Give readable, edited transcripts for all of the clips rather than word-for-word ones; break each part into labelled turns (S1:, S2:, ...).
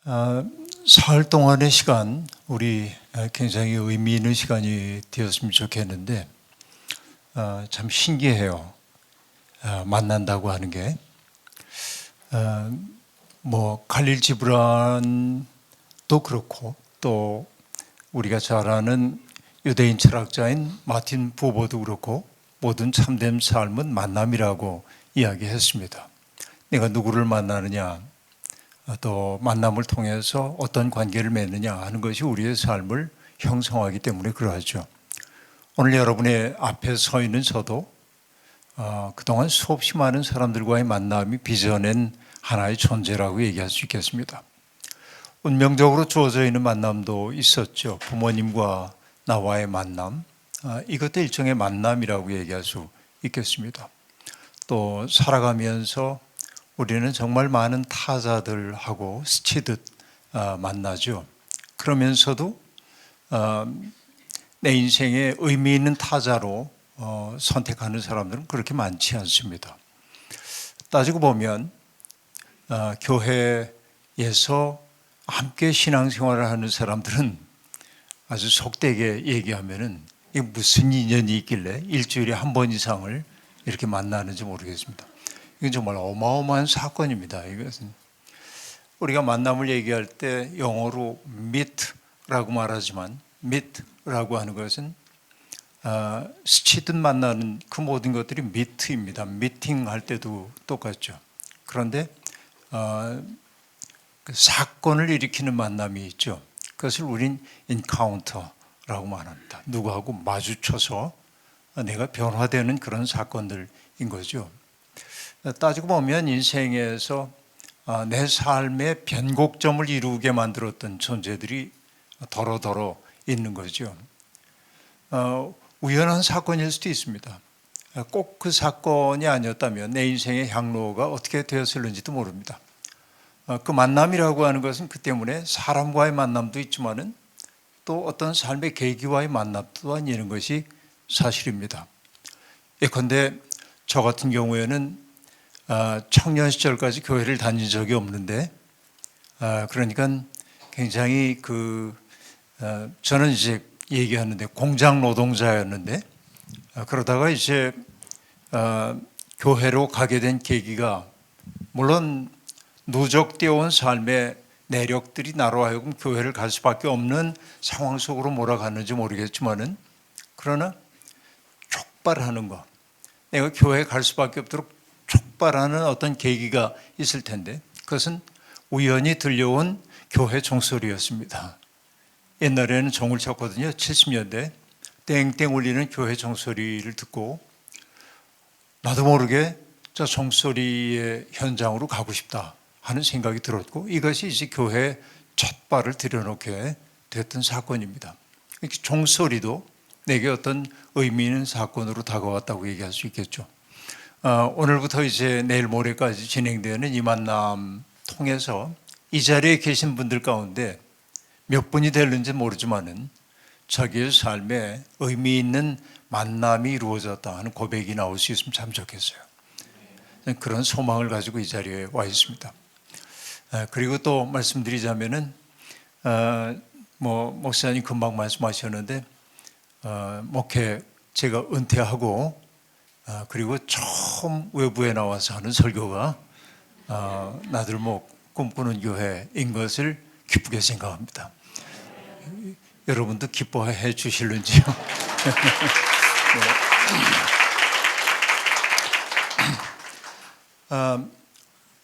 S1: 아, 사흘 동안의 시간, 우리 굉장히 의미 있는 시간이 되었으면 좋겠는데, 참 신기해요. 만난다고 하는 게. 칼릴 지브란도 그렇고, 또 우리가 잘 아는 유대인 철학자인 마틴 부버도 그렇고, 모든 참된 삶은 만남이라고 이야기했습니다. 내가 누구를 만나느냐, 또 만남을 통해서 어떤 관계를 맺느냐 하는 것이 우리의 삶을 형성하기 때문에 그러하죠. 오늘 여러분의 앞에 서 있는 저도 그동안 수없이 많은 사람들과의 만남이 빚어낸 하나의 존재라고 얘기할 수 있겠습니다. 운명적으로 주어져 있는 만남도 있었죠. 부모님과 나와의 만남, 이것도 일종의 만남이라고 얘기할 수 있겠습니다. 또 살아가면서 우리는 정말 많은 타자들하고 스치듯 만나죠. 그러면서도 내 인생에 의미 있는 타자로 선택하는 사람들은 그렇게 많지 않습니다. 따지고 보면 교회에서 함께 신앙생활을 하는 사람들은 아주 속되게 얘기하면은 이게 무슨 인연이 있길래 일주일에 한 번 이상을 이렇게 만나는지 모르겠습니다. 이건 정말 어마어마한 사건입니다. 이것은 우리가 만남을 얘기할 때 영어로 meet라고 말하지만 meet라고 하는 것은 스치듯 만나는 그 모든 것들이 meet입니다. 미팅할 때도 똑같죠. 그런데 그 사건을 일으키는 만남이 있죠. 그것을 우린 encounter라고 말합니다. 누구하고 마주쳐서 내가 변화되는 그런 사건들인 거죠. 따지고 보면 인생에서 내 삶의 변곡점을 이루게 만들었던 존재들이 더러더러 있는 거죠. 우연한 사건일 수도 있습니다. 꼭 그 사건이 아니었다면 내 인생의 향로가 어떻게 되었을는지도 모릅니다. 그 만남이라고 하는 것은 그 때문에 사람과의 만남도 있지만은 또 어떤 삶의 계기와의 만남 또한 있는 것이 사실입니다. 예컨대 저 같은 경우에는 청년 시절까지 교회를 다닌 적이 없는데, 그러니까 굉장히 저는 이제 얘기하는데 공장 노동자였는데, 그러다가 이제 교회로 가게 된 계기가 물론 누적되어 온 삶의 내력들이 나로 하여금 교회를 갈 수밖에 없는 상황 속으로 몰아갔는지 모르겠지만은, 그러나 촉발하는 것, 내가 교회에 갈 수밖에 없도록 촉발하는 어떤 계기가 있을 텐데 그것은 우연히 들려온 교회 종소리였습니다. 옛날에는 종을 쳤거든요. 70년대 땡땡 울리는 교회 종소리를 듣고 나도 모르게 저 종소리의 현장으로 가고 싶다 하는 생각이 들었고, 이것이 이제 교회에 첫 발을 들여놓게 됐던 사건입니다. 종소리도 내게 어떤 의미 있는 사건으로 다가왔다고 얘기할 수 있겠죠. 오늘부터 이제 내일 모레까지 진행되는 이 만남 통해서 이 자리에 계신 분들 가운데 몇 분이 될는지 모르지만은 자기의 삶에 의미 있는 만남이 이루어졌다 하는 고백이 나올 수 있으면 참 좋겠어요. 그런 소망을 가지고 이 자리에 와 있습니다. 그리고 또 말씀드리자면은 목사님 금방 말씀하셨는데 목회 제가 은퇴하고 그리고 처음 외부에 나와서 하는 설교가 나들목 꿈꾸는 교회인 것을 기쁘게 생각합니다. 여러분도 기뻐해 주실는지요?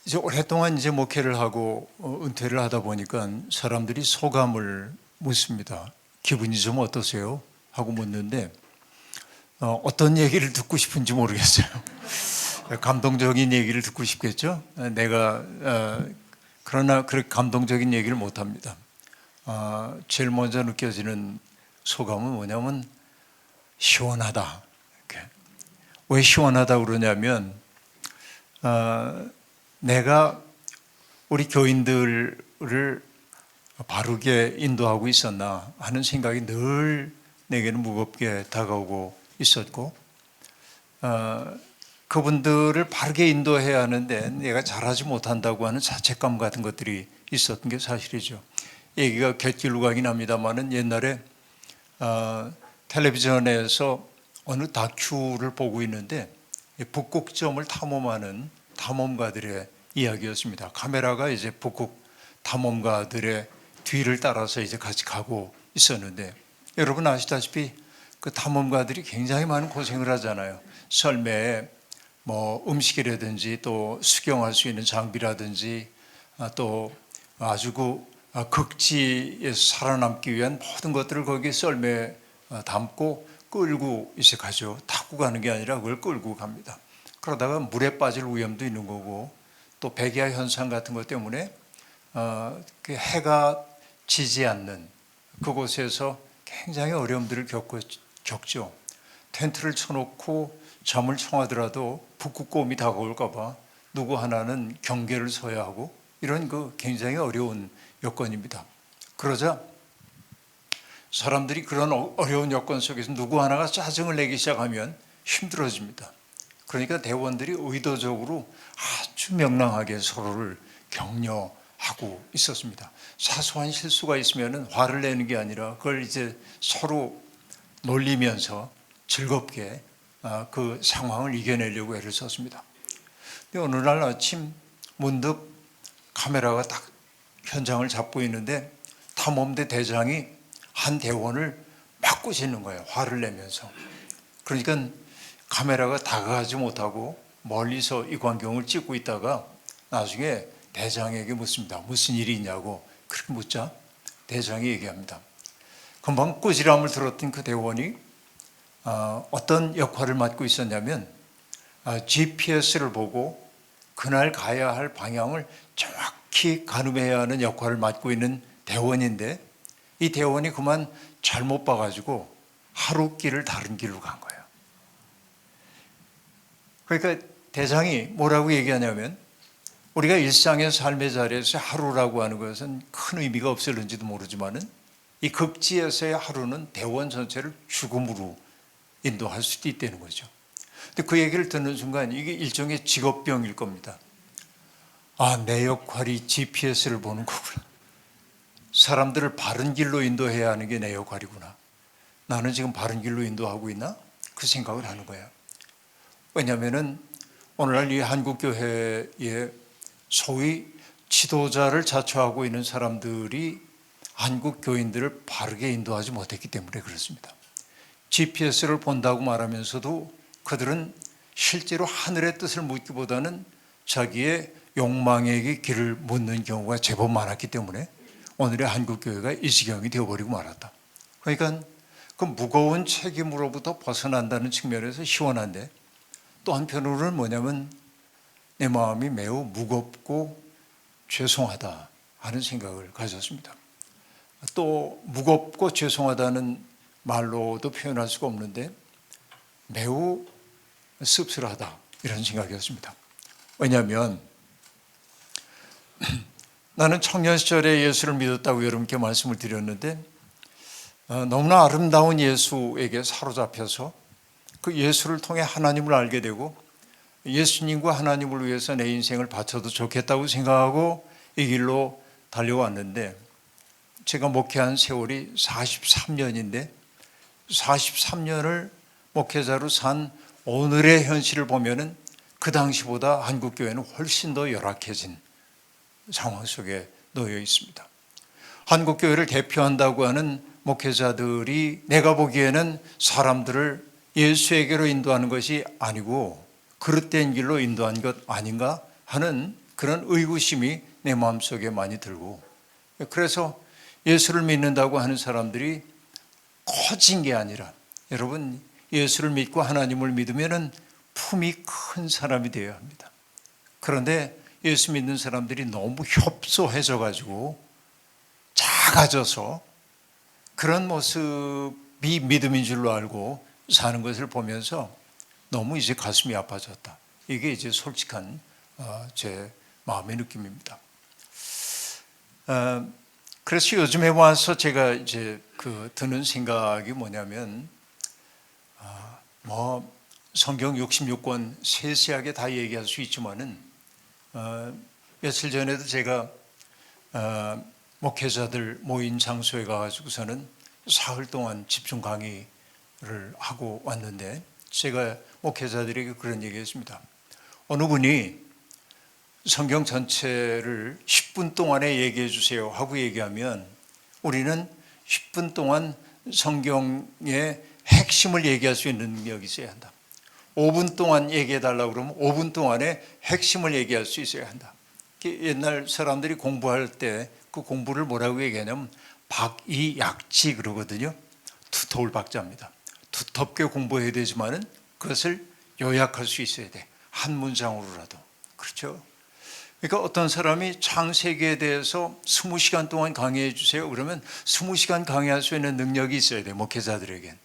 S1: 이제 오랫동안 이제 목회를 하고 은퇴를 하다 보니까 사람들이 소감을 묻습니다. 기분이 좀 어떠세요? 하고 묻는데 어떤 얘기를 듣고 싶은지 모르겠어요. 감동적인 얘기를 듣고 싶겠죠? 내가 그러나 그렇게 감동적인 얘기를 못합니다. 제일 먼저 느껴지는 소감은 뭐냐면 시원하다. 이렇게. 왜 시원하다 그러냐면 내가 우리 교인들을 바르게 인도하고 있었나 하는 생각이 늘 내게는 무겁게 다가오고 있었고, 그분들을 바르게 인도해야 하는데 내가 잘하지 못한다고 하는 자책감 같은 것들이 있었던 게 사실이죠. 얘기가 곁길로 가긴 합니다만은 옛날에 텔레비전에서 어느 다큐를 보고 있는데 북극점을 탐험하는 탐험가들의 이야기였습니다. 카메라가 이제 북극 탐험가들의 뒤를 따라서 이제 같이 가고 있었는데, 여러분 아시다시피 그 탐험가들이 굉장히 많은 고생을 하잖아요. 썰매에 뭐 음식이라든지 또 수경할 수 있는 장비라든지 또 아주 극지에서 살아남기 위한 모든 것들을 거기에 썰매에 담고 끌고 이제 가죠. 타고 가는 게 아니라 그걸 끌고 갑니다. 그러다가 물에 빠질 위험도 있는 거고, 또 백야 현상 같은 것 때문에 그 해가 지지 않는 그곳에서 굉장히 어려움들을 겪죠. 텐트를 쳐놓고 잠을 청하더라도 북극곰이 다가올까 봐 누구 하나는 경계를 서야 하고, 이런 굉장히 어려운 여건입니다. 그러자 사람들이 그런 어려운 여건 속에서 누구 하나가 짜증을 내기 시작하면 힘들어집니다. 그러니까 대원들이 의도적으로 아주 명랑하게 서로를 격려하고 있었습니다. 사소한 실수가 있으면 화를 내는 게 아니라 그걸 이제 서로 놀리면서 즐겁게 그 상황을 이겨내려고 애를 썼습니다. 근데 어느 날 아침 문득 카메라가 딱 현장을 잡고 있는데 탐험대 대장이 한 대원을 막 꼬시는 거예요. 화를 내면서. 그러니까 카메라가 다가가지 못하고 멀리서 이 광경을 찍고 있다가 나중에 대장에게 묻습니다. 무슨 일이 있냐고. 그렇게 묻자 대장이 얘기합니다. 금방 꾸지람을 들었던 그 대원이 어떤 역할을 맡고 있었냐면 GPS를 보고 그날 가야 할 방향을 정확히 가늠해야 하는 역할을 맡고 있는 대원인데, 이 대원이 그만 잘못 봐가지고 하루 길을 다른 길로 간 거예요. 그러니까 대장이 뭐라고 얘기하냐면, 우리가 일상의 삶의 자리에서 하루라고 하는 것은 큰 의미가 없을는지도 모르지만은 이 극지에서의 하루는 대원 전체를 죽음으로 인도할 수도 있다는 거죠. 근데 그 얘기를 듣는 순간 이게 일종의 직업병일 겁니다. 내 역할이 GPS를 보는 거구나. 사람들을 바른 길로 인도해야 하는 게 내 역할이구나. 나는 지금 바른 길로 인도하고 있나? 그 생각을 하는 거예요. 왜냐하면 오늘날 이 한국교회에 소위 지도자를 자처하고 있는 사람들이 한국 교인들을 바르게 인도하지 못했기 때문에 그렇습니다. GPS를 본다고 말하면서도 그들은 실제로 하늘의 뜻을 묻기보다는 자기의 욕망에게 길을 묻는 경우가 제법 많았기 때문에 오늘의 한국교회가 이 지경이 되어버리고 말았다. 그러니까 그 무거운 책임으로부터 벗어난다는 측면에서 시원한데, 또 한편으로는 뭐냐면 내 마음이 매우 무겁고 죄송하다 하는 생각을 가졌습니다. 또 무겁고 죄송하다는 말로도 표현할 수가 없는데 매우 씁쓸하다 이런 생각이었습니다. 왜냐하면 나는 청년 시절에 예수를 믿었다고 여러분께 말씀을 드렸는데 너무나 아름다운 예수에게 사로잡혀서 그 예수를 통해 하나님을 알게 되고 예수님과 하나님을 위해서 내 인생을 바쳐도 좋겠다고 생각하고 이 길로 달려왔는데, 제가 목회한 세월이 43년인데 43년을 목회자로 산 오늘의 현실을 보면은 그 당시보다 한국교회는 훨씬 더 열악해진 상황 속에 놓여 있습니다. 한국교회를 대표한다고 하는 목회자들이 내가 보기에는 사람들을 예수에게로 인도하는 것이 아니고 그릇된 길로 인도한 것 아닌가 하는 그런 의구심이 내 마음속에 많이 들고, 그래서 예수를 믿는다고 하는 사람들이 커진 게 아니라, 여러분 예수를 믿고 하나님을 믿으면 품이 큰 사람이 되어야 합니다. 그런데 예수 믿는 사람들이 너무 협소해져 가지고 작아져서 그런 모습이 믿음인 줄로 알고 사는 것을 보면서 너무 이제 가슴이 아파졌다. 이게 이제 솔직한 제 마음의 느낌입니다. 그래서 요즘에 와서 제가 이제 드는 생각이 뭐냐면, 성경 66권 세세하게 다 얘기할 수 있지만은 며칠 전에도 제가 목회자들 모인 장소에 가가지고서는 사흘 동안 집중 강의를 하고 왔는데 제가 목회자들에게 그런 얘기했습니다. 어느 분이 성경 전체를 10분 동안에 얘기해 주세요 하고 얘기하면 우리는 10분 동안 성경의 핵심을 얘기할 수 있는 능력이 있어야 한다. 5분 동안 얘기해 달라고 그러면 5분 동안에 핵심을 얘기할 수 있어야 한다. 옛날 사람들이 공부할 때 그 공부를 뭐라고 얘기하냐면 박이약지 그러거든요. 두터울 박자입니다. 두텁게 공부해야 되지만은 그것을 요약할 수 있어야 돼. 한 문장으로라도. 그렇죠? 그러니까 어떤 사람이 창세기에 대해서 20시간 동안 강의해 주세요. 그러면 20시간 강의할 수 있는 능력이 있어야 돼. 목회자들에겐.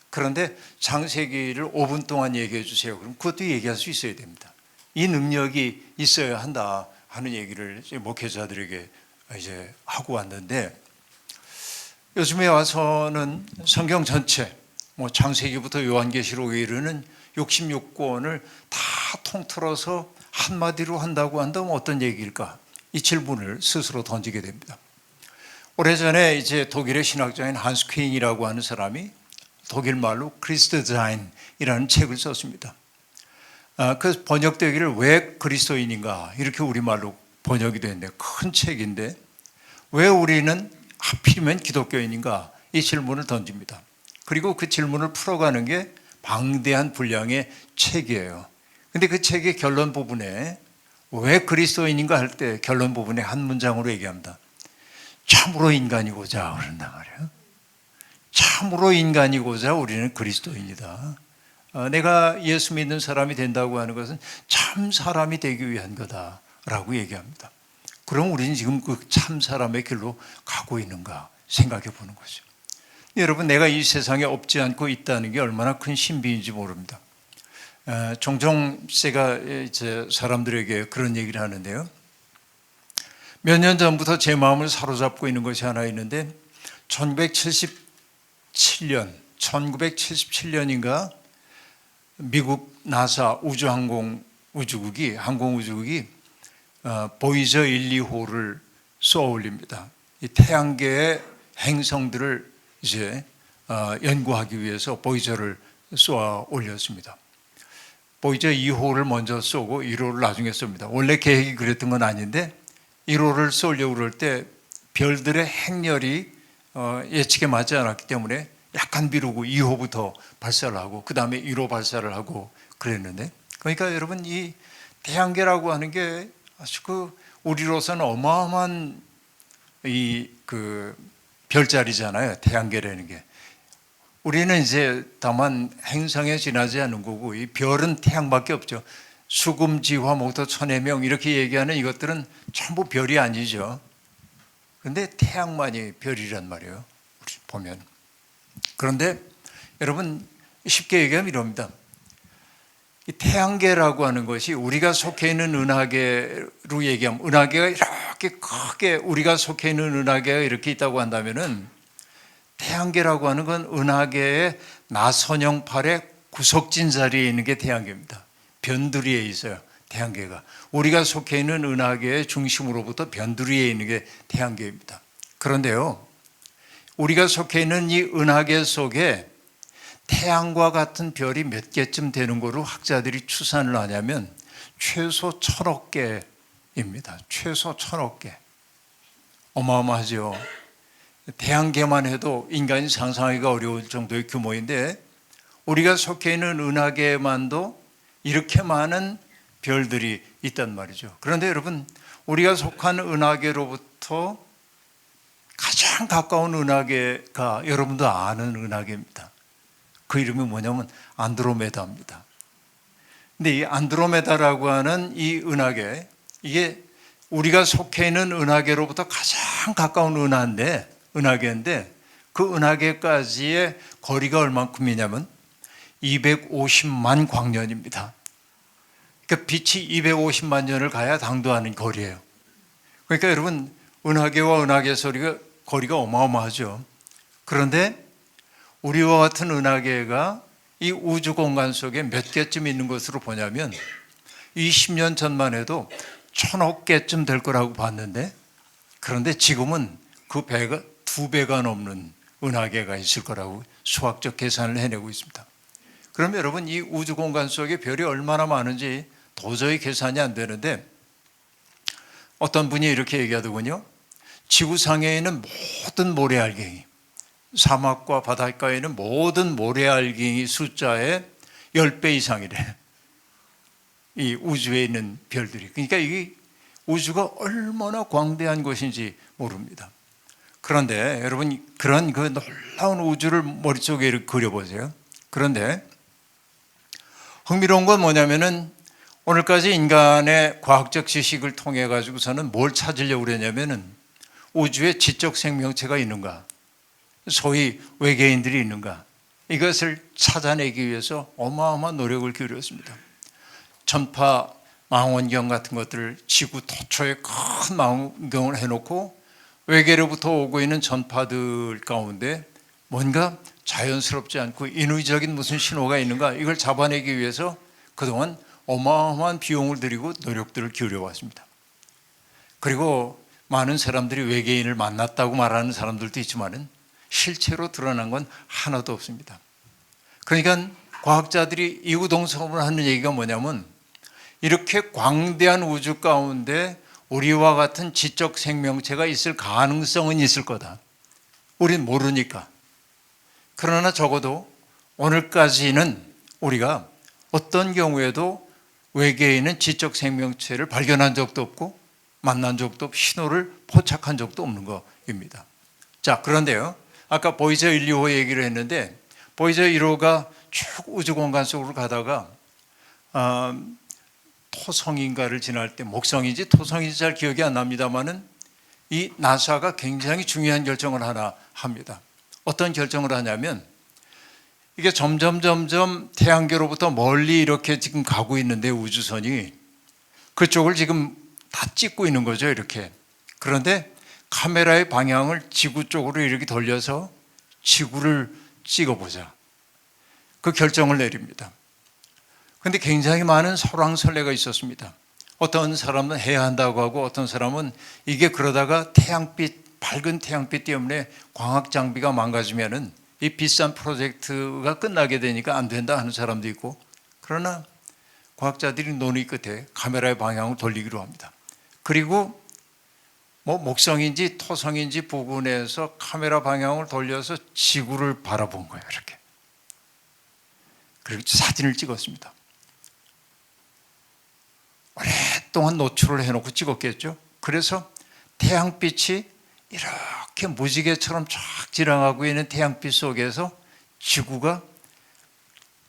S1: 그런데 창세기를 5분 동안 얘기해 주세요. 그럼 그것도 얘기할 수 있어야 됩니다. 이 능력이 있어야 한다 하는 얘기를 목회자들에게 이제 하고 왔는데 요즘에 와서는 성경 전체 창세기부터 요한계시록에 이르는 66권을 다 통틀어서 한마디로 한다고 한다면 어떤 얘기일까? 이 질문을 스스로 던지게 됩니다. 오래전에 이제 독일의 신학자인 한스 퀸이라고 하는 사람이 독일 말로 크리스트자인이라는 책을 썼습니다. 그 번역되기를 왜 그리스도인인가 이렇게 우리말로 번역이 됐는데 큰 책인데 왜 우리는 하필이면 기독교인인가 이 질문을 던집니다. 그리고 그 질문을 풀어가는 게 방대한 분량의 책이에요. 근데 그 책의 결론 부분에 왜 그리스도인인가 할 때 결론 부분에 한 문장으로 얘기합니다. 참으로 인간이고자 그런단 말이에요. 참으로 인간이고자 우리는 그리스도인이다. 내가 예수 믿는 사람이 된다고 하는 것은 참 사람이 되기 위한 거다라고 얘기합니다. 그럼 우리는 지금 그 참 사람의 길로 가고 있는가 생각해 보는 거죠. 여러분, 내가 이 세상에 없지 않고 있다는 게 얼마나 큰 신비인지 모릅니다. 종종 제가 이제 사람들에게 그런 얘기를 하는데요. 몇 년 전부터 제 마음을 사로잡고 있는 것이 하나 있는데 1977년인가 미국 나사 항공우주국이 보이저 1, 2호를 쏘아 올립니다. 이 태양계의 행성들을 이제 연구하기 위해서 보이저를 쏘아 올렸습니다. 보이저 2호를 먼저 쏘고 1호를 나중에 쏩니다. 원래 계획이 그랬던 건 아닌데 1호를 쏘려고 그럴 때 별들의 행렬이 예측에 맞지 않았기 때문에 약간 미루고 2호부터 발사를 하고 그 다음에 1호 발사를 하고 그랬는데 그러니까 여러분 이 태양계라고 하는 게 아주 우리로서는 어마어마한 그 별자리잖아요. 태양계라는 게. 우리는 이제 다만 행성에 지나지 않는 거고 이 별은 태양밖에 없죠. 수금지화 목토 천해명 이렇게 얘기하는 이것들은 전부 별이 아니죠. 그런데 태양만이 별이란 말이에요. 우리 보면. 그런데 여러분 쉽게 얘기하면 이럽니다. 이 태양계라고 하는 것이 우리가 속해 있는 은하계로 얘기하면 은하계가 이렇게 크게 우리가 속해 있는 은하계가 이렇게 있다고 한다면은 태양계라고 하는 건 은하계의 나선형팔의 구석진 자리에 있는 게 태양계입니다. 변두리에 있어요. 태양계가. 우리가 속해 있는 은하계의 중심으로부터 변두리에 있는 게 태양계입니다. 그런데요. 우리가 속해 있는 이 은하계 속에 태양과 같은 별이 몇 개쯤 되는 거로 학자들이 추산을 하냐면 최소 1000억 개입니다. 최소 1000억 개. 어마어마하죠. 태양계만 해도 인간이 상상하기가 어려울 정도의 규모인데 우리가 속해 있는 은하계만도 이렇게 많은 별들이 있단 말이죠. 그런데 여러분 우리가 속한 은하계로부터 가장 가까운 은하계가 여러분도 아는 은하계입니다. 그 이름이 뭐냐면 안드로메다입니다. 근데 이 안드로메다라고 하는 이 은하계, 이게 우리가 속해 있는 은하계로부터 가장 가까운 은하계인데 그 은하계까지의 거리가 얼만큼이냐면 250만 광년입니다. 그러니까 빛이 250만 년을 가야 당도하는 거리예요. 그러니까 여러분 은하계와 은하계 거리가 어마어마하죠. 그런데 우리와 같은 은하계가 이 우주 공간 속에 몇 개쯤 있는 것으로 보냐면 20년 전만 해도 1000억 개쯤 될 거라고 봤는데 그런데 지금은 그 배가 2배가 넘는 은하계가 있을 거라고 수학적 계산을 해내고 있습니다. 그럼 여러분, 이 우주 공간 속에 별이 얼마나 많은지 도저히 계산이 안 되는데, 어떤 분이 이렇게 얘기하더군요. 지구상에 있는 모든 모래알갱이, 사막과 바닷가에 있는 모든 모래알갱이 숫자의 10배 이상이래, 이 우주에 있는 별들이. 그러니까 이 우주가 얼마나 광대한 것인지 모릅니다. 그런데 여러분, 그런 그 놀라운 우주를 머릿속에 이렇게 그려보세요. 그런데 흥미로운 건 뭐냐면은, 오늘까지 인간의 과학적 지식을 통해 가지고서는 뭘 찾으려고 그랬냐면은, 우주에 지적 생명체가 있는가, 소위 외계인들이 있는가, 이것을 찾아내기 위해서 어마어마한 노력을 기울였습니다. 전파 망원경 같은 것들을 지구 도처에 큰 망원경을 해놓고 외계로부터 오고 있는 전파들 가운데 뭔가 자연스럽지 않고 인위적인 무슨 신호가 있는가, 이걸 잡아내기 위해서 그동안 어마어마한 비용을 들이고 노력들을 기울여 왔습니다. 그리고 많은 사람들이 외계인을 만났다고 말하는 사람들도 있지만은 실제로 드러난 건 하나도 없습니다. 그러니까 과학자들이 이구동성으로 하는 얘기가 뭐냐면, 이렇게 광대한 우주 가운데 우리와 같은 지적 생명체가 있을 가능성은 있을 거다. 우린 모르니까. 그러나 적어도 오늘까지는 우리가 어떤 경우에도 외계인은 지적 생명체를 발견한 적도 없고 만난 적도 없고 신호를 포착한 적도 없는 것입니다. 자, 그런데요, 아까 보이저 1, 2호 얘기를 했는데, 보이저 1호가 쭉 우주 공간 속으로 가다가 토성인가를 지날 때, 목성인지 토성인지 잘 기억이 안 납니다만은, 이 나사가 굉장히 중요한 결정을 하나 합니다. 어떤 결정을 하냐면, 이게 점점 태양계로부터 멀리 이렇게 지금 가고 있는데, 우주선이 그쪽을 지금 다 찍고 있는 거죠, 이렇게. 그런데 카메라의 방향을 지구 쪽으로 이렇게 돌려서 지구를 찍어보자, 그 결정을 내립니다. 그런데 굉장히 많은 설왕설래가 있었습니다. 어떤 사람은 해야 한다고 하고, 어떤 사람은 이게 그러다가 밝은 태양빛 때문에 광학 장비가 망가지면은 이 비싼 프로젝트가 끝나게 되니까 안 된다 하는 사람도 있고, 그러나 과학자들이 논의 끝에 카메라의 방향을 돌리기로 합니다. 그리고 목성인지 토성인지 부근에서 카메라 방향을 돌려서 지구를 바라본 거예요, 이렇게. 그리고 사진을 찍었습니다. 오랫동안 노출을 해놓고 찍었겠죠. 그래서 태양빛이 이렇게 무지개처럼 쫙 지나가고 있는 태양빛 속에서 지구가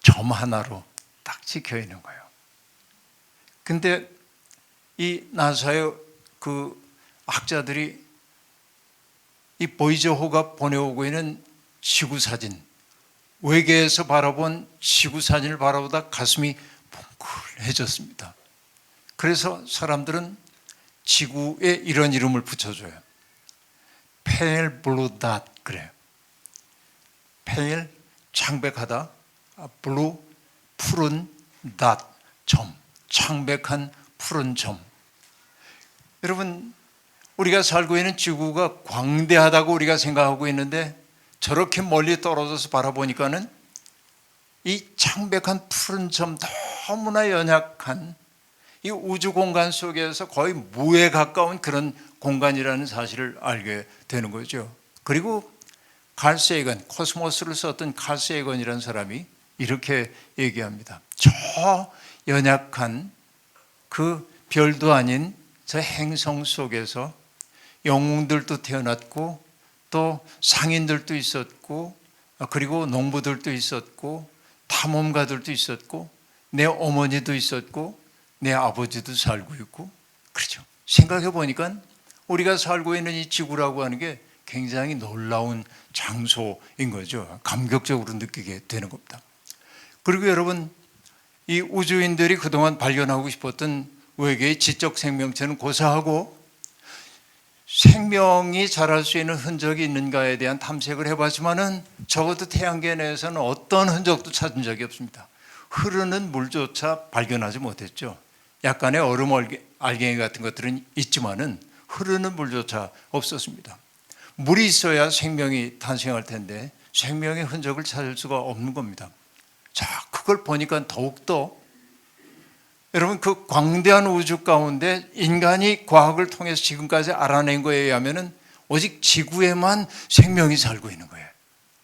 S1: 점 하나로 딱 찍혀 있는 거예요. 근데 이 나사의 그 학자들이 이 보이저호가 보내오고 있는 지구 사진, 외계에서 바라본 지구 사진을 바라보다 가슴이 뭉클해졌습니다. 그래서 사람들은 지구에 이런 이름을 붙여줘요. 페일 블루 닷, 그래요. 페일, 창백하다, 블루, 푸른, 닷, 점, 창백한 푸른 점. 여러분, 우리가 살고 있는 지구가 광대하다고 우리가 생각하고 있는데, 저렇게 멀리 떨어져서 바라보니까는 이 창백한 푸른 점, 너무나 연약한 이 우주 공간 속에서 거의 무에 가까운 그런 공간이라는 사실을 알게 되는 거죠. 그리고 칼 세이건, 코스모스를 썼던 칼 세이건이라는 사람이 이렇게 얘기합니다. 저 연약한 그 별도 아닌 저 행성 속에서 영웅들도 태어났고, 또 상인들도 있었고, 그리고 농부들도 있었고, 탐험가들도 있었고, 내 어머니도 있었고, 내 아버지도 살고 있고, 그렇죠. 생각해 보니까 우리가 살고 있는 이 지구라고 하는 게 굉장히 놀라운 장소인 거죠. 감격적으로 느끼게 되는 겁니다. 그리고 여러분, 이 우주인들이 그동안 발견하고 싶었던 외계의 지적 생명체는 고사하고, 생명이 자랄 수 있는 흔적이 있는가에 대한 탐색을 해봤지만은 적어도 태양계 내에서는 어떤 흔적도 찾은 적이 없습니다. 흐르는 물조차 발견하지 못했죠. 약간의 얼음 알갱이 같은 것들은 있지만은 흐르는 물조차 없었습니다. 물이 있어야 생명이 탄생할 텐데 생명의 흔적을 찾을 수가 없는 겁니다. 자, 그걸 보니까 더욱더 여러분 그 광대한 우주 가운데 인간이 과학을 통해서 지금까지 알아낸 거에 의하면 오직 지구에만 생명이 살고 있는 거예요.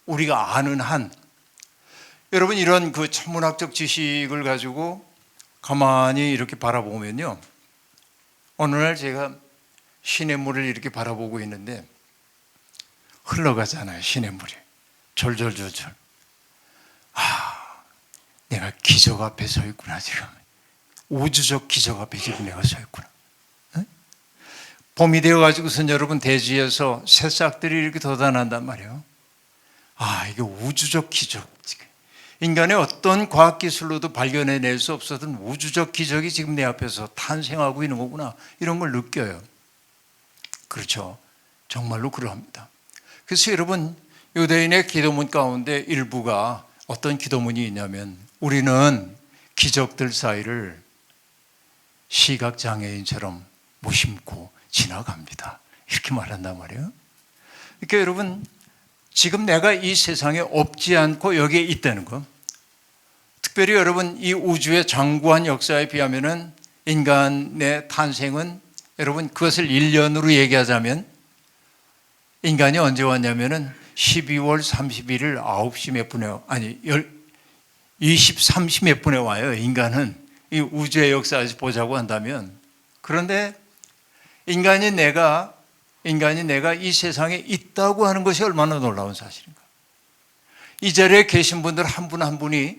S1: 우리가 아는 한. 여러분 이런 그 천문학적 지식을 가지고 가만히 이렇게 바라보면요, 어느 날 제가 시냇물을 이렇게 바라보고 있는데 흘러가잖아요. 시냇물이 졸졸졸졸. 내가 기적 앞에 서 있구나. 지금 우주적 기적 앞에 지금 내가 서 있구나. 응? 봄이 되어가지고선 여러분 대지에서 새싹들이 이렇게 돋아난단 말이에요. 이게 우주적 기적. 인간의 어떤 과학기술로도 발견해낼 수 없었던 우주적 기적이 지금 내 앞에서 탄생하고 있는 거구나. 이런 걸 느껴요. 그렇죠. 정말로 그러합니다. 그래서 여러분 유대인의 기도문 가운데 일부가 어떤 기도문이 있냐면 우리는 기적들 사이를 시각장애인처럼 무심코 지나갑니다. 이렇게 말한단 말이에요. 그러니까 여러분 지금 내가 이 세상에 없지 않고 여기에 있다는 것, 특별히 여러분 이 우주의 장구한 역사에 비하면 인간의 탄생은 여러분 그것을 1년으로 얘기하자면 인간이 언제 왔냐면 12월 31일 9시 몇 분에 30 몇 분에 와요. 인간은 이 우주의 역사에서 보자고 한다면. 그런데 인간이 내가 이 세상에 있다고 하는 것이 얼마나 놀라운 사실인가. 이 자리에 계신 분들 한 분 한 분이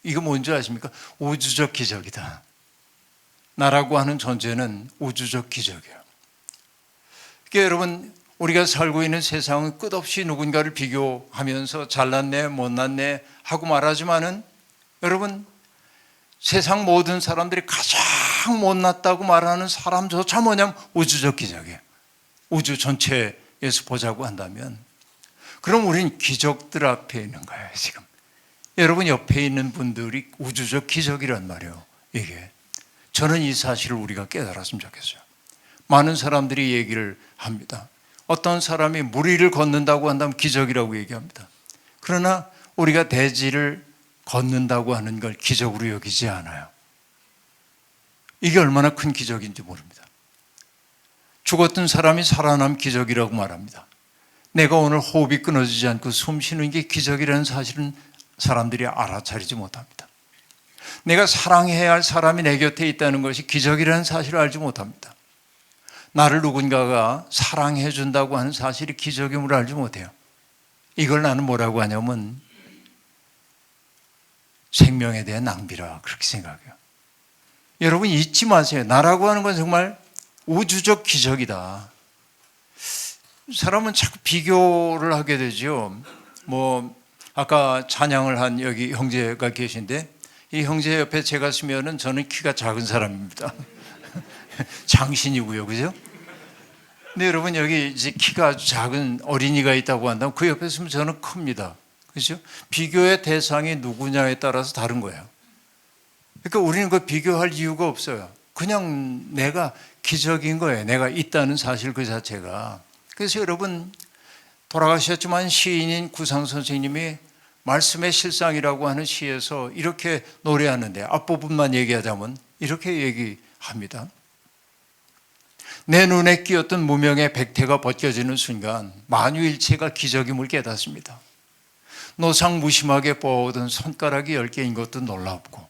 S1: 이거 뭔지 아십니까? 우주적 기적이다. 나라고 하는 존재는 우주적 기적이에요. 그러니까 여러분 우리가 살고 있는 세상은 끝없이 누군가를 비교하면서 잘났네 못났네 하고 말하지만은 여러분 세상 모든 사람들이 가장 못났다고 말하는 사람조차 뭐냐면 우주적 기적이에요. 우주 전체에서 보자고 한다면 그럼 우린 기적들 앞에 있는 거예요. 지금 여러분 옆에 있는 분들이 우주적 기적이란 말이에요. 이게 저는 이 사실을 우리가 깨달았으면 좋겠어요. 많은 사람들이 얘기를 합니다. 어떤 사람이 물 위를 걷는다고 한다면 기적이라고 얘기합니다. 그러나 우리가 대지를 걷는다고 하는 걸 기적으로 여기지 않아요. 이게 얼마나 큰 기적인지 모릅니다. 죽었던 사람이 살아남 기적이라고 말합니다. 내가 오늘 호흡이 끊어지지 않고 숨 쉬는 게 기적이라는 사실은 사람들이 알아차리지 못합니다. 내가 사랑해야 할 사람이 내 곁에 있다는 것이 기적이라는 사실을 알지 못합니다. 나를 누군가가 사랑해 준다고 하는 사실이 기적임을 알지 못해요. 이걸 나는 뭐라고 하냐면 생명에 대한 낭비라 그렇게 생각해요. 여러분 잊지 마세요. 나라고 하는 건 정말 우주적 기적이다. 사람은 자꾸 비교를 하게 되죠. 아까 찬양을 한 여기 형제가 계신데 이 형제 옆에 제가 서면은 저는 키가 작은 사람입니다. 장신이고요, 그죠? 근데 여러분 여기 이제 키가 아주 작은 어린이가 있다고 한다면 그 옆에 있으면 저는 큽니다. 그죠? 비교의 대상이 누구냐에 따라서 다른 거예요. 그러니까 우리는 그 비교할 이유가 없어요. 그냥 내가 기적인 거예요. 내가 있다는 사실 그 자체가. 그래서 여러분 돌아가셨지만 시인인 구상 선생님이 말씀의 실상이라고 하는 시에서 이렇게 노래하는데 앞부분만 얘기하자면 이렇게 얘기합니다. 내 눈에 끼었던 무명의 백태가 벗겨지는 순간 만유일체가 기적임을 깨닫습니다. 노상 무심하게 뻗은 손가락이 10개인 것도 놀랍고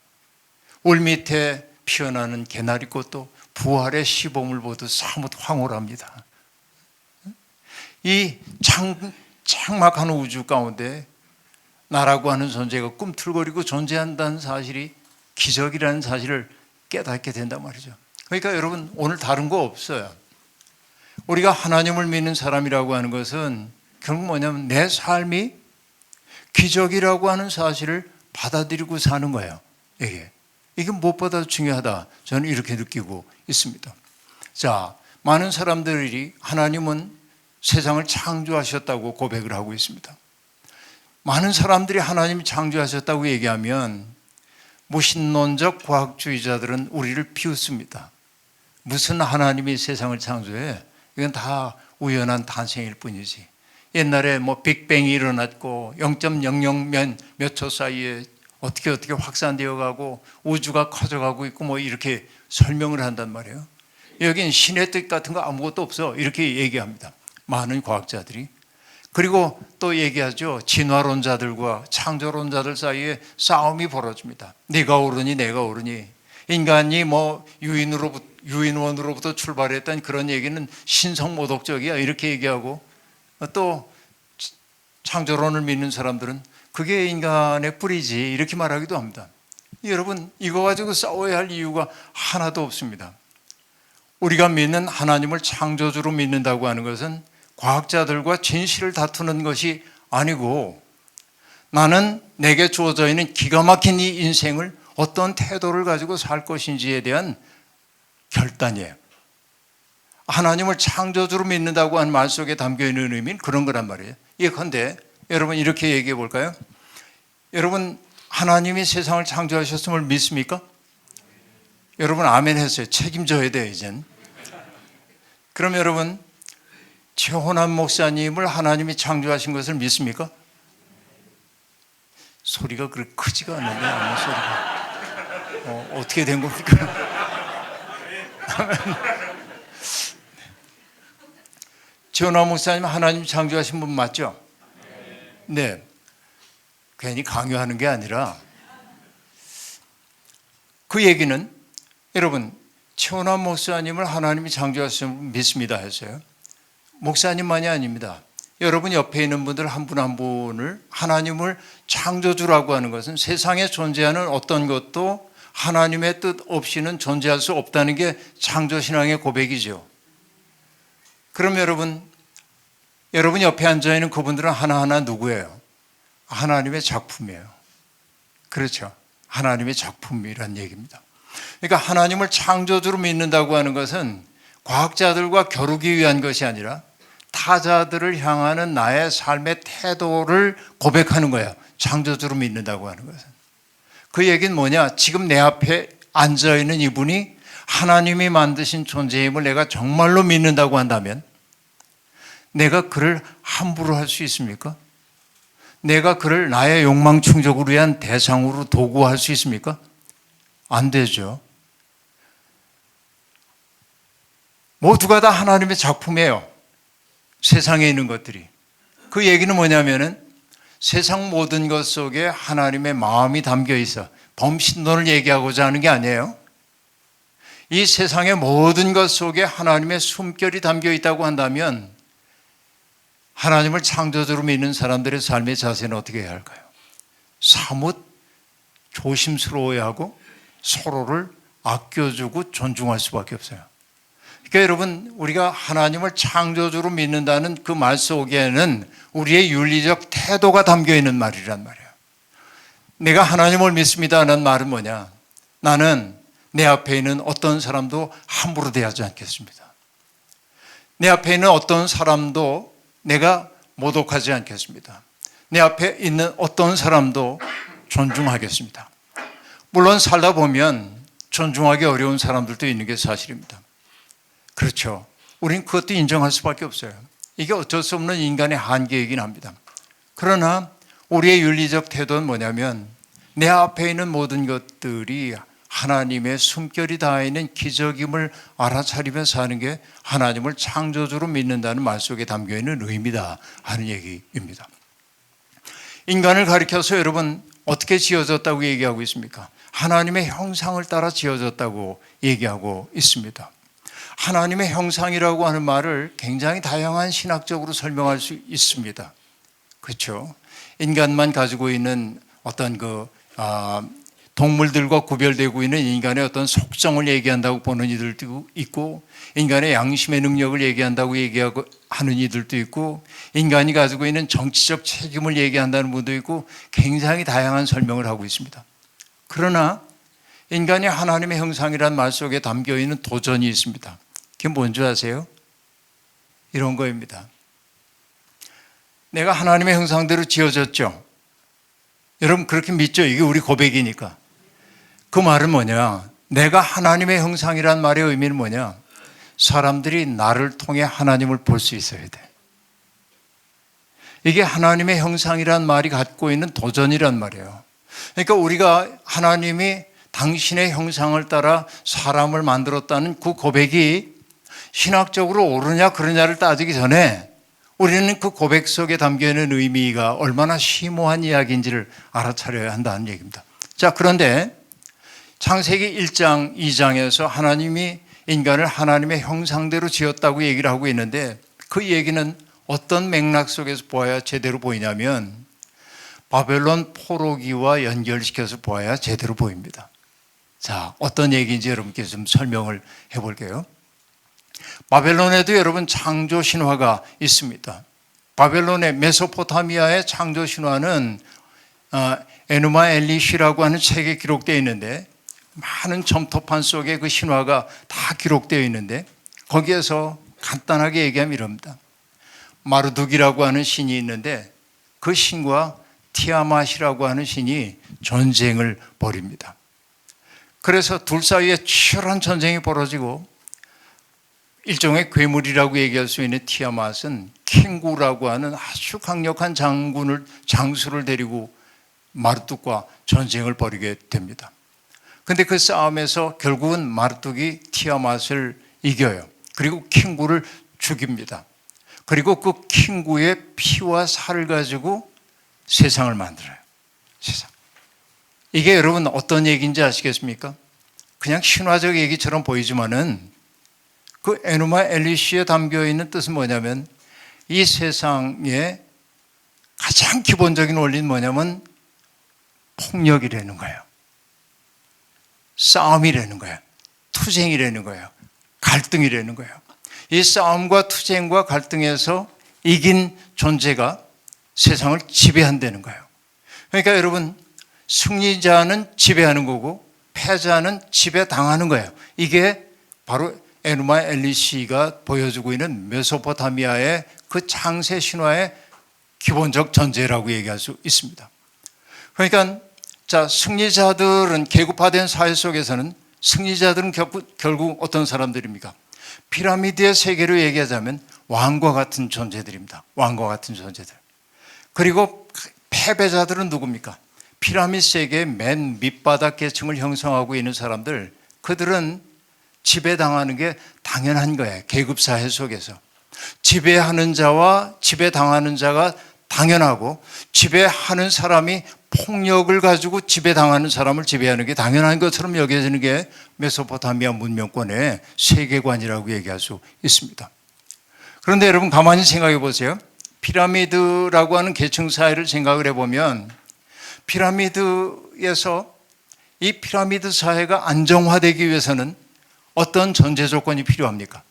S1: 울 밑에 피어나는 개나리꽃도 부활의 시범을 보듯 사뭇 황홀합니다. 이 장막한 우주 가운데 나라고 하는 존재가 꿈틀거리고 존재한다는 사실이 기적이라는 사실을 깨닫게 된단 말이죠. 그러니까 여러분 오늘 다른 거 없어요. 우리가 하나님을 믿는 사람이라고 하는 것은 결국 뭐냐면 내 삶이 기적이라고 하는 사실을 받아들이고 사는 거예요. 이게 무엇보다 중요하다. 저는 이렇게 느끼고 있습니다. 자, 많은 사람들이 하나님은 세상을 창조하셨다고 고백을 하고 있습니다. 많은 사람들이 하나님이 창조하셨다고 얘기하면 무신론적 과학주의자들은 우리를 비웃습니다. 무슨 하나님이 세상을 창조해? 이건 다 우연한 탄생일 뿐이지. 옛날에 뭐 빅뱅이 일어났고 0.00 몇 초 사이에 어떻게 확산되어 가고 우주가 커져가고 있고 뭐 이렇게 설명을 한단 말이에요. 여긴 신의 뜻 같은 거 아무것도 없어. 이렇게 얘기합니다. 많은 과학자들이. 그리고 또 얘기하죠. 진화론자들과 창조론자들 사이에 싸움이 벌어집니다. 네가 옳으니 내가 옳으니. 인간이 뭐 유인원으로부터 출발했던 그런 얘기는 신성모독적이야. 이렇게 얘기하고 또 창조론을 믿는 사람들은 그게 인간의 뿌리지. 이렇게 말하기도 합니다. 여러분, 이거 가지고 싸워야 할 이유가 하나도 없습니다. 우리가 믿는 하나님을 창조주로 믿는다고 하는 것은 과학자들과 진실을 다투는 것이 아니고 나는 내게 주어져 있는 기가 막힌 이 인생을 어떤 태도를 가지고 살 것인지에 대한 결단이에요. 하나님을 창조주로 믿는다고 하는 말 속에 담겨있는 의미는 그런 거란 말이에요. 예컨대 여러분 이렇게 얘기해 볼까요? 여러분 하나님이 세상을 창조하셨음을 믿습니까? 여러분 아멘 했어요. 책임져야 돼요 이젠. 그럼 여러분 최호남 목사님을 하나님이 창조하신 것을 믿습니까? 소리가 그렇게 크지가 않는데 아무 소리가 어떻게 된 겁니까? 최호남 목사님 하나님 창조하신 분 맞죠? 네. 괜히 강요하는 게 아니라 그 얘기는 여러분 최호남 목사님을 하나님이 창조하신 믿습니다 했어요. 목사님만이 아닙니다. 여러분 옆에 있는 분들 한 분 한 분을 하나님을 창조주라고 하는 것은 세상에 존재하는 어떤 것도 하나님의 뜻 없이는 존재할 수 없다는 게 창조신앙의 고백이죠. 그럼 여러분 옆에 앉아있는 그분들은 하나하나 누구예요? 하나님의 작품이에요. 그렇죠. 하나님의 작품이란 얘기입니다. 그러니까 하나님을 창조주로 믿는다고 하는 것은 과학자들과 겨루기 위한 것이 아니라 타자들을 향하는 나의 삶의 태도를 고백하는 거예요. 창조주로 믿는다고 하는 것은. 그 얘기는 뭐냐? 지금 내 앞에 앉아있는 이분이 하나님이 만드신 존재임을 내가 정말로 믿는다고 한다면 내가 그를 함부로 할 수 있습니까? 내가 그를 나의 욕망 충족을 위한 대상으로 도구할 수 있습니까? 안 되죠. 모두가 다 하나님의 작품이에요. 세상에 있는 것들이. 그 얘기는 뭐냐면은 세상 모든 것 속에 하나님의 마음이 담겨 있어. 범신론을 얘기하고자 하는 게 아니에요. 이 세상의 모든 것 속에 하나님의 숨결이 담겨 있다고 한다면 하나님을 창조주로 믿는 사람들의 삶의 자세는 어떻게 해야 할까요? 사뭇 조심스러워야 하고 서로를 아껴주고 존중할 수밖에 없어요. 그러니까 여러분 우리가 하나님을 창조주로 믿는다는 그 말 속에는 우리의 윤리적 태도가 담겨있는 말이란 말이에요. 내가 하나님을 믿습니다라는 말은 뭐냐? 나는 내 앞에 있는 어떤 사람도 함부로 대하지 않겠습니다. 내 앞에 있는 어떤 사람도 내가 모독하지 않겠습니다. 내 앞에 있는 어떤 사람도 존중하겠습니다. 물론 살다 보면 존중하기 어려운 사람들도 있는 게 사실입니다. 그렇죠. 우린 그것도 인정할 수밖에 없어요. 이게 어쩔 수 없는 인간의 한계이긴 합니다. 그러나 우리의 윤리적 태도는 뭐냐면 내 앞에 있는 모든 것들이 하나님의 숨결이 닿아있는 기적임을 알아차리며 사는 게 하나님을 창조주로 믿는다는 말 속에 담겨있는 의미다 하는 얘기입니다. 인간을 가리켜서 여러분 어떻게 지어졌다고 얘기하고 있습니까? 하나님의 형상을 따라 지어졌다고 얘기하고 있습니다. 하나님의 형상이라고 하는 말을 굉장히 다양한 신학적으로 설명할 수 있습니다. 그렇죠? 인간만 가지고 있는 어떤 동물들과 구별되고 있는 인간의 어떤 속성을 얘기한다고 보는 이들도 있고 인간의 양심의 능력을 얘기한다고 하는 이들도 있고 인간이 가지고 있는 정치적 책임을 얘기한다는 분도 있고 굉장히 다양한 설명을 하고 있습니다. 그러나 인간이 하나님의 형상이라는 말 속에 담겨있는 도전이 있습니다. 그게 뭔지 아세요? 이런 거입니다. 내가 하나님의 형상대로 지어졌죠. 여러분 그렇게 믿죠? 이게 우리 고백이니까. 그 말은 뭐냐? 내가 하나님의 형상이란 말의 의미는 뭐냐? 사람들이 나를 통해 하나님을 볼 수 있어야 돼. 이게 하나님의 형상이란 말이 갖고 있는 도전이란 말이에요. 그러니까 우리가 하나님이 당신의 형상을 따라 사람을 만들었다는 그 고백이 신학적으로 옳으냐 그러냐를 따지기 전에 우리는 그 고백 속에 담겨있는 의미가 얼마나 심오한 이야기인지를 알아차려야 한다는 얘기입니다. 자, 그런데 창세기 1장, 2장에서 하나님이 인간을 하나님의 형상대로 지었다고 얘기를 하고 있는데 그 얘기는 어떤 맥락 속에서 보아야 제대로 보이냐면 바벨론 포로기와 연결시켜서 보아야 제대로 보입니다. 자, 어떤 얘기인지 여러분께 좀 설명을 해볼게요. 바벨론에도 여러분 창조 신화가 있습니다. 바벨론의 메소포타미아의 창조 신화는 에누마 엘리시라고 하는 책에 기록되어 있는데 많은 점토판 속에 그 신화가 다 기록되어 있는데 거기에서 간단하게 얘기하면 이럽니다. 마르둑이라고 하는 신이 있는데 그 신과 티아맛이라고 하는 신이 전쟁을 벌입니다. 그래서 둘 사이에 치열한 전쟁이 벌어지고 일종의 괴물이라고 얘기할 수 있는 티아맛은 킹구라고 하는 아주 강력한 장수를 데리고 마르둑과 전쟁을 벌이게 됩니다. 그런데 그 싸움에서 결국은 마르둑이 티아맛을 이겨요. 그리고 킹구를 죽입니다. 그리고 그 킹구의 피와 살을 가지고 세상을 만들어요. 세상. 이게 여러분 어떤 얘기인지 아시겠습니까? 그냥 신화적 얘기처럼 보이지만은 그 에누마 엘리시에 담겨있는 뜻은 뭐냐면 이 세상의 가장 기본적인 원리는 뭐냐면 폭력이라는 거예요. 싸움이라는 거예요. 투쟁이라는 거예요. 갈등이라는 거예요. 이 싸움과 투쟁과 갈등에서 이긴 존재가 세상을 지배한다는 거예요. 그러니까 여러분 승리자는 지배하는 거고 패자는 지배당하는 거예요. 이게 바로 에누마 엘리시가 보여주고 있는 메소포타미아의 그 창세 신화의 기본적 전제라고 얘기할 수 있습니다. 그러니까 자, 승리자들은 계급화된 사회 속에서는 승리자들은 결국 어떤 사람들입니까? 피라미드의 세계로 얘기하자면 왕과 같은 존재들입니다. 왕과 같은 존재들. 그리고 패배자들은 누굽니까? 피라미드 세계의 맨 밑바닥 계층을 형성하고 있는 사람들, 그들은 지배당하는 게 당연한 거예요. 계급사회 속에서. 지배하는 자와 지배당하는 자가 당연하고 지배하는 사람이 폭력을 가지고 지배당하는 사람을 지배하는 게 당연한 것처럼 여겨지는 게 메소포타미아 문명권의 세계관이라고 얘기할 수 있습니다. 그런데 여러분 가만히 생각해 보세요. 피라미드라고 하는 계층 사회를 생각을 해보면 피라미드에서 이 피라미드 사회가 안정화되기 위해서는 어떤 전제 조건이 필요합니까?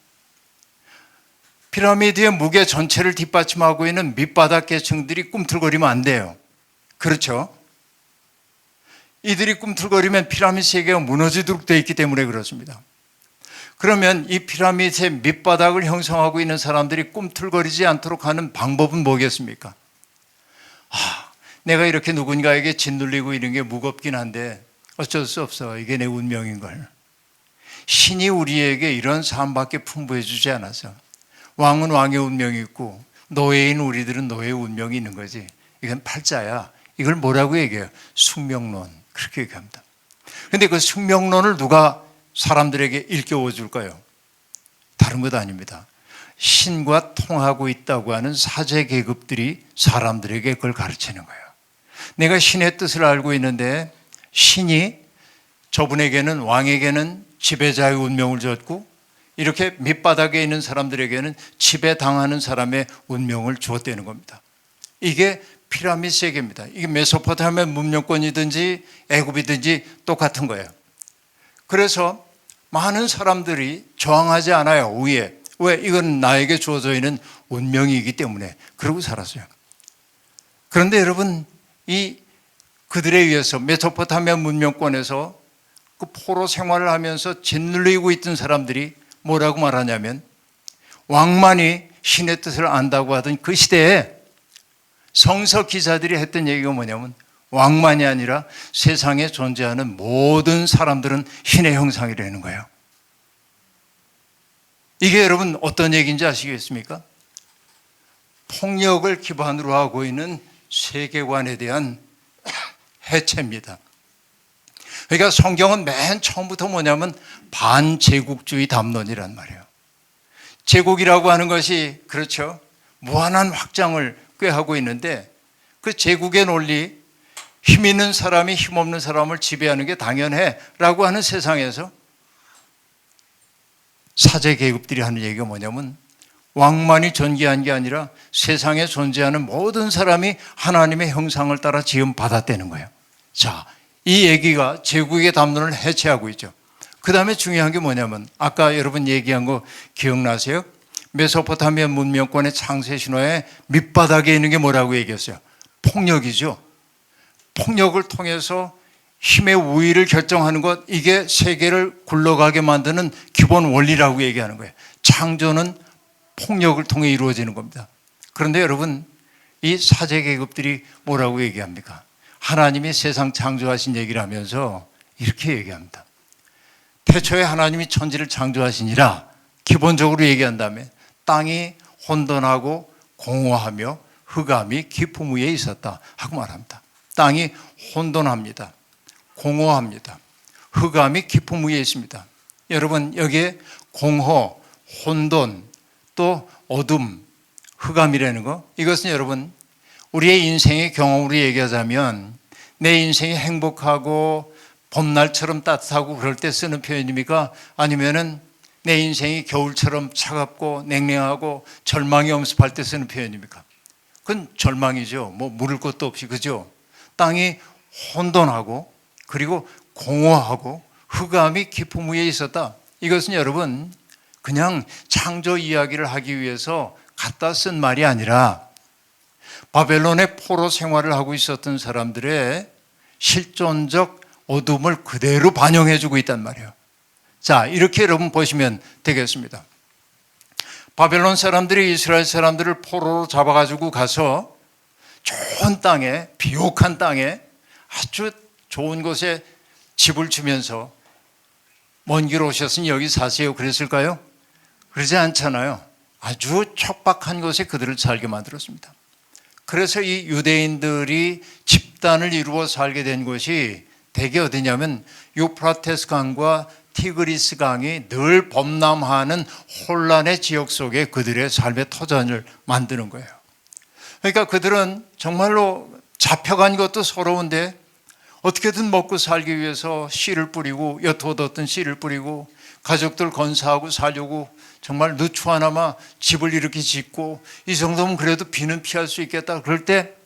S1: 피라미드의 무게 전체를 뒷받침하고 있는 밑바닥 계층들이 꿈틀거리면 안 돼요. 그렇죠? 이들이 꿈틀거리면 피라미드 세계가 무너지도록 되어 있기 때문에 그렇습니다. 그러면 이 피라미드의 밑바닥을 형성하고 있는 사람들이 꿈틀거리지 않도록 하는 방법은 뭐겠습니까? 내가 이렇게 누군가에게 짓눌리고 이런 게 무겁긴 한데 어쩔 수 없어. 이게 내 운명인걸. 신이 우리에게 이런 삶밖에 풍부해 주지 않아서 왕은 왕의 운명이 있고 노예인 우리들은 노예의 운명이 있는 거지. 이건 팔자야. 이걸 뭐라고 얘기해요? 숙명론. 그렇게 얘기합니다. 그런데 그 숙명론을 누가 사람들에게 일깨워 줄까요? 다른 것 아닙니다. 신과 통하고 있다고 하는 사제 계급들이 사람들에게 그걸 가르치는 거예요. 내가 신의 뜻을 알고 있는데 신이 저분에게는 왕에게는 지배자의 운명을 줬고 이렇게 밑바닥에 있는 사람들에게는 지배당하는 사람의 운명을 주었다는 겁니다. 이게 피라미드 세계입니다. 이게 메소포타미아 문명권이든지 애굽이든지 똑같은 거예요. 그래서 많은 사람들이 저항하지 않아요. 위에. 왜? 이건 나에게 주어져 있는 운명이기 때문에 그러고 살았어요. 그런데 여러분 그들에 의해서 메소포타미아 문명권에서 그 포로 생활을 하면서 짓눌리고 있던 사람들이 뭐라고 말하냐면 왕만이 신의 뜻을 안다고 하던 그 시대에 성서 기자들이 했던 얘기가 뭐냐면 왕만이 아니라 세상에 존재하는 모든 사람들은 신의 형상이라는 거예요. 이게 여러분 어떤 얘기인지 아시겠습니까? 폭력을 기반으로 하고 있는 세계관에 대한 해체입니다. 그러니까 성경은 맨 처음부터 뭐냐면 반제국주의 담론이란 말이에요. 제국이라고 하는 것이 그렇죠. 무한한 확장을 꾀하고 있는데 그 제국의 논리, 힘 있는 사람이 힘없는 사람을 지배하는 게 당연해 라고 하는 세상에서 사제 계급들이 하는 얘기가 뭐냐면 왕만이 존귀한 게 아니라 세상에 존재하는 모든 사람이 하나님의 형상을 따라 지음받았다는 거예요. 자, 이 얘기가 제국의 담론을 해체하고 있죠. 그 다음에 중요한 게 뭐냐면 아까 여러분 얘기한 거 기억나세요? 메소포타미아 문명권의 창세 신화의 밑바닥에 있는 게 뭐라고 얘기했어요? 폭력이죠. 폭력을 통해서 힘의 우위를 결정하는 것, 이게 세계를 굴러가게 만드는 기본 원리라고 얘기하는 거예요. 창조는 폭력을 통해 이루어지는 겁니다. 그런데 여러분, 이 사제 계급들이 뭐라고 얘기합니까? 하나님이 세상 창조하신 얘기를 하면서 이렇게 얘기합니다. 태초에 하나님이 천지를 창조하시니라 기본적으로 얘기한 다음에 땅이 혼돈하고 공허하며 흑암이 깊음 위에 있었다 하고 말합니다. 땅이 혼돈합니다. 공허합니다. 흑암이 깊음 위에 있습니다. 여러분, 여기에 공허, 혼돈, 또 어둠, 흑암이라는 거, 이것은 여러분 우리의 인생의 경험으로 얘기하자면 내 인생이 행복하고 봄날처럼 따뜻하고 그럴 때 쓰는 표현입니까? 아니면은 내 인생이 겨울처럼 차갑고 냉랭하고 절망이 엄습할 때 쓰는 표현입니까? 그건 절망이죠. 뭐 물을 것도 없이, 그죠? 땅이 혼돈하고 그리고 공허하고 흑암이 깊음 위에 있었다. 이것은 여러분 그냥 창조 이야기를 하기 위해서 갖다 쓴 말이 아니라 바벨론의 포로 생활을 하고 있었던 사람들의 실존적 어둠을 그대로 반영해 주고 있단 말이에요. 자, 이렇게 여러분 보시면 되겠습니다. 바벨론 사람들이 이스라엘 사람들을 포로로 잡아가지고 가서 좋은 땅에, 비옥한 땅에 아주 좋은 곳에 집을 주면서 먼 길 오셨으니 여기 사세요 그랬을까요? 그러지 않잖아요. 아주 척박한 곳에 그들을 살게 만들었습니다. 그래서 이 유대인들이 집단을 이루어 살게 된 곳이 대개 어디냐면 유프라테스 강과 티그리스 강이 늘 범람하는 혼란의 지역 속에 그들의 삶의 터전을 만드는 거예요. 그러니까 그들은 정말로 잡혀간 것도 서러운데 어떻게든 먹고 살기 위해서 씨를 뿌리고 엿옷 얻던 씨를 뿌리고 가족들 건사하고 살려고 정말 누추하나마 집을 이렇게 짓고 이 정도면 그래도 비는 피할 수 있겠다. 그럴 때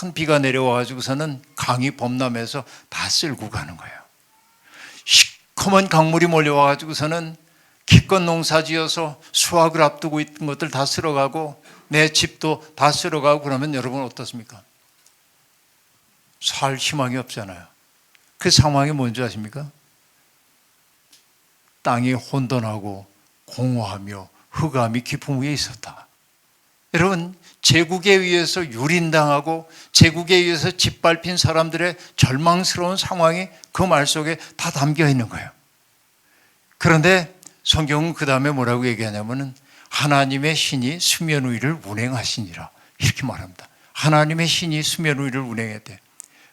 S1: 큰 비가 내려와 가지고서는 강이 범람해서 다 쓸고 가는 거예요. 시커먼 강물이 몰려와 가지고서는 기껏 농사지어서 수확을 앞두고 있던 것들 다 쓸어가고 내 집도 다 쓸어가고 그러면 여러분 어떻습니까? 살 희망이 없잖아요. 그 상황이 뭔지 아십니까? 땅이 혼돈하고 공허하며 흑암이 깊음 위에 있었다. 여러분, 제국에 의해서 유린당하고 제국에 의해서 짓밟힌 사람들의 절망스러운 상황이 그 말 속에 다 담겨 있는 거예요. 그런데 성경은 그 다음에 뭐라고 얘기하냐면은 하나님의 신이 수면 위를 운행하시니라 이렇게 말합니다. 하나님의 신이 수면 위를 운행했대.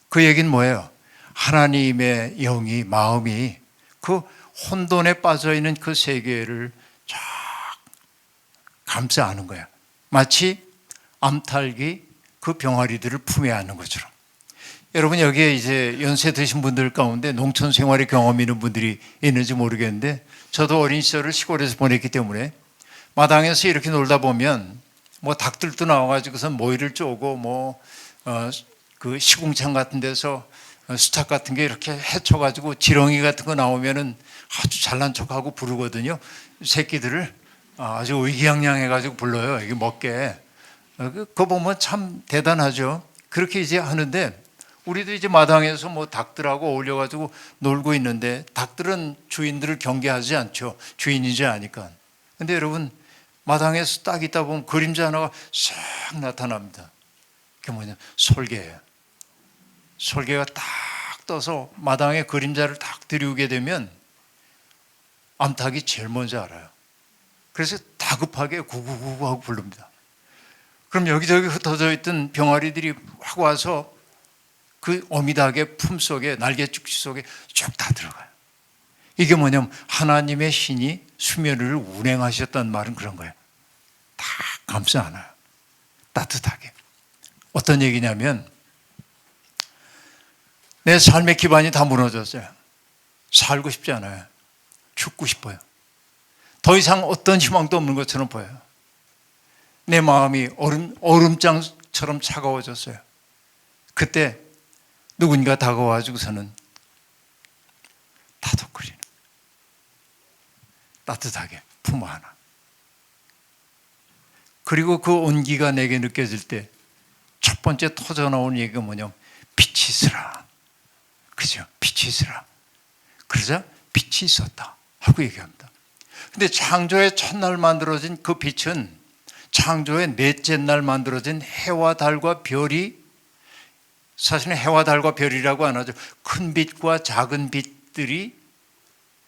S1: 그 얘기는 뭐예요? 하나님의 영이, 마음이 그 혼돈에 빠져있는 그 세계를 쫙 감싸 안은 거야. 마치 암탉이 그 병아리들을 품에 안는 것처럼. 여러분, 여기에 이제 연세 드신 분들 가운데 농촌 생활의 경험이 있는 분들이 있는지 모르겠는데 저도 어린 시절을 시골에서 보냈기 때문에 마당에서 이렇게 놀다 보면 뭐 닭들도 나와가지고서 모이를 쪼고 그 시궁창 같은 데서 수탉 같은 게 이렇게 헤쳐가지고 지렁이 같은 거 나오면은 아주 잘난 척하고 부르거든요. 새끼들을 아주 의기양양해가지고 불러요. 이게 먹게. 그거 보면 참 대단하죠. 그렇게 이제 하는데 우리도 이제 마당에서 뭐 닭들하고 어울려가지고 놀고 있는데 닭들은 주인들을 경계하지 않죠. 주인이지 아니까. 근데 여러분, 마당에서 딱 있다 보면 그림자 하나가 싹 나타납니다. 그게 뭐냐? 솔개예요. 솔개가 딱 떠서 마당에 그림자를 딱 들이우게 되면 암탉이 제일 먼저 알아요. 그래서 다급하게 구구구구 하고 부릅니다. 그럼 여기저기 흩어져 있던 병아리들이 확 와서 그 어미닭의 품속에, 날개죽지 속에 쭉 다 들어가요. 이게 뭐냐면 하나님의 신이 수면을 운행하셨다는 말은 그런 거예요. 다 감싸 안아요. 따뜻하게. 어떤 얘기냐면 내 삶의 기반이 다 무너졌어요. 살고 싶지 않아요. 죽고 싶어요. 더 이상 어떤 희망도 없는 것처럼 보여요. 내 마음이 얼음장처럼 차가워졌어요. 그때 누군가 다가와주고서는 다독거리는, 따뜻하게 품어 안아. 그리고 그 온기가 내게 느껴질 때 첫 번째 터져 나오는 얘기가 뭐냐면 빛이 있으라. 그죠? 빛이 있으라. 그러자 빛이 있었다 하고 얘기합니다. 근데 창조의 첫날 만들어진 그 빛은 창조의 넷째 날 만들어진 해와 달과 별이, 사실은 해와 달과 별이라고 안 하죠. 큰 빛과 작은 빛들이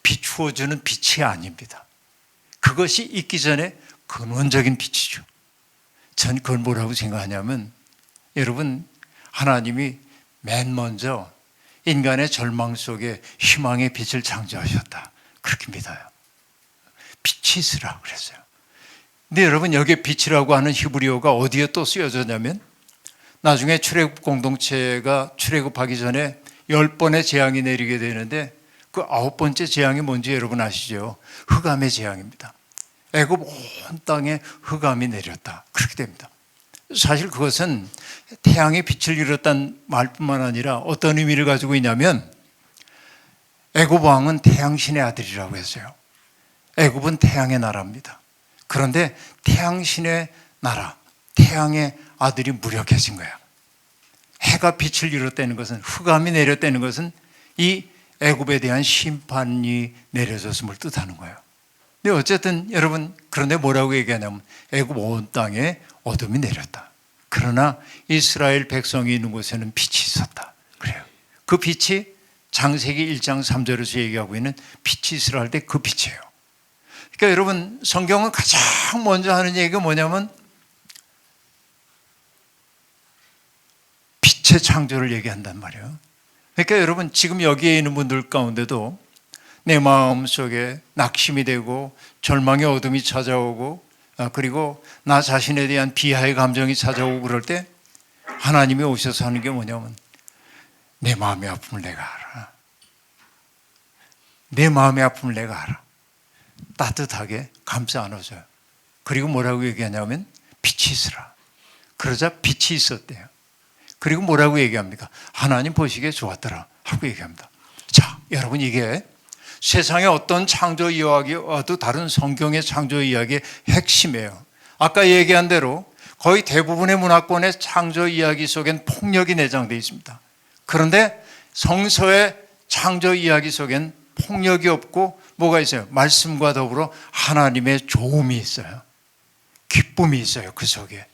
S1: 비추어주는 빛이 아닙니다. 그것이 있기 전에 근원적인 빛이죠. 전 그걸 뭐라고 생각하냐면, 여러분, 하나님이 맨 먼저 인간의 절망 속에 희망의 빛을 창조하셨다, 그렇게 믿어요. 빛이 있으라 그랬어요. 근데 여러분, 여기에 빛이라고 하는 히브리어가 어디에 또 쓰여졌냐면, 나중에 출애굽 공동체가 출애굽하기 전에 10번의 재앙이 내리게 되는데 그 9번째 재앙이 뭔지 여러분 아시죠? 흑암의 재앙입니다. 애굽 온 땅에 흑암이 내렸다, 그렇게 됩니다. 사실 그것은 태양의 빛을 잃었다는 말뿐만 아니라 어떤 의미를 가지고 있냐면, 애굽 왕은 태양신의 아들이라고 했어요. 애굽은 태양의 나라입니다. 그런데 태양신의 나라, 태양의 아들이 무력해진 거야. 해가 빛을 잃었다는 것은, 흑암이 내렸다는 것은 이 애굽에 대한 심판이 내려졌음을 뜻하는 거예요. 근데 어쨌든 여러분, 그런데 뭐라고 얘기하냐면 애굽 온 땅에 어둠이 내렸다. 그러나 이스라엘 백성이 있는 곳에는 빛이 있었다, 그래요. 그 빛이 창세기 1장 3절에서 얘기하고 있는 빛이 있으라 할 때 그 빛이에요. 그러니까 여러분, 성경은 가장 먼저 하는 얘기가 뭐냐면 빛의 창조를 얘기한단 말이에요. 그러니까 여러분, 지금 여기에 있는 분들 가운데도 내 마음 속에 낙심이 되고 절망의 어둠이 찾아오고, 그리고 나 자신에 대한 비하의 감정이 찾아오고 그럴 때 하나님이 오셔서 하는 게 뭐냐면 내 마음의 아픔을 내가 알아. 내 마음의 아픔을 내가 알아. 따뜻하게 감싸 안아줘요. 그리고 뭐라고 얘기하냐면 빛이 있으라. 그러자 빛이 있었대요. 그리고 뭐라고 얘기합니까? 하나님 보시기에 좋았더라 하고 얘기합니다. 자, 여러분, 이게 세상의 어떤 창조 이야기와도 다른 성경의 창조 이야기의 핵심이에요. 아까 얘기한 대로 거의 대부분의 문화권의 창조 이야기 속엔 폭력이 내장되어 있습니다. 그런데 성서의 창조 이야기 속엔 폭력이 없고 뭐가 있어요? 말씀과 더불어 하나님의 좋음이 있어요. 기쁨이 있어요, 그 속에.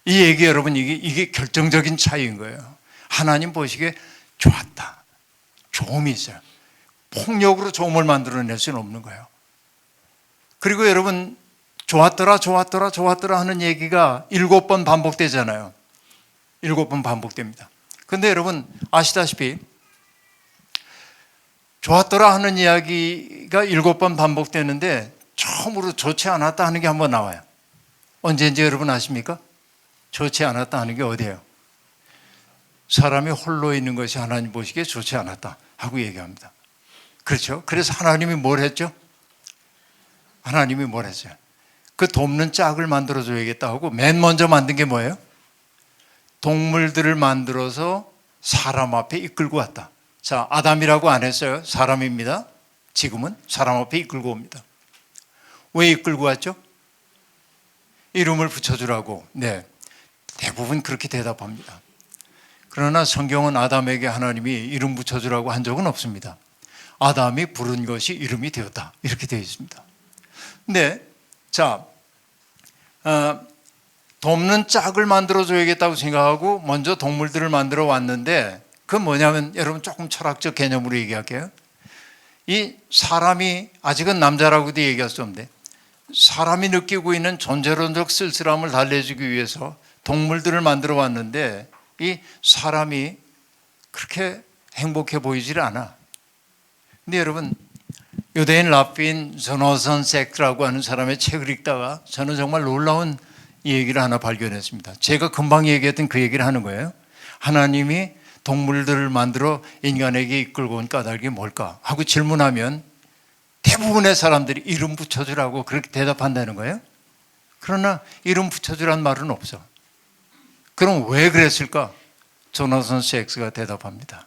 S1: 이 얘기, 여러분, 이게 결정적인 차이인 거예요. 하나님 보시기에 좋았다, 좋음이 있어요. 폭력으로 좋음을 만들어낼 수는 없는 거예요. 그리고 여러분, 좋았더라 좋았더라 좋았더라 하는 얘기가 7번 반복되잖아요. 7번 반복됩니다. 그런데 여러분 아시다시피 좋았더라 하는 이야기가 7번 반복되는데 처음으로 좋지 않았다 하는 게 한번 나와요. 언제인지 여러분 아십니까? 좋지 않았다 하는 게 어디예요? 사람이 홀로 있는 것이 하나님 보시기에 좋지 않았다 하고 얘기합니다. 그렇죠? 그래서 하나님이 뭘 했죠? 하나님이 뭘 했어요? 그 돕는 짝을 만들어줘야겠다 하고 맨 먼저 만든 게 뭐예요? 동물들을 만들어서 사람 앞에 이끌고 왔다. 자, 아담이라고 안 했어요. 사람입니다. 지금은 사람 앞에 이끌고 옵니다. 왜 이끌고 왔죠? 이름을 붙여주라고. 네, 대부분 그렇게 대답합니다. 그러나 성경은 아담에게 하나님이 이름 붙여주라고 한 적은 없습니다. 아담이 부른 것이 이름이 되었다, 이렇게 되어 있습니다. 근데 자, 돕는 짝을 만들어 줘야겠다고 생각하고 먼저 동물들을 만들어 왔는데, 그건 뭐냐면, 여러분 조금 철학적 개념으로 얘기할게요. 이 사람이, 아직은 남자라고도 얘기할 수 없는데, 사람이 느끼고 있는 존재론적 쓸쓸함을 달래주기 위해서 동물들을 만들어 왔는데, 이 사람이 그렇게 행복해 보이질 않아. 근데 여러분, 유대인 랍빈 조나선 섹트라고 하는 사람의 책을 읽다가 저는 정말 놀라운 이 얘기를 하나 발견했습니다. 제가 금방 얘기했던 그 얘기를 하는 거예요. 하나님이 동물들을 만들어 인간에게 이끌고 온 까닭이 뭘까 하고 질문하면 대부분의 사람들이 이름 붙여주라고 그렇게 대답한다는 거예요. 그러나 이름 붙여주란 말은 없어. 그럼 왜 그랬을까? 조나선 섹스가 대답합니다.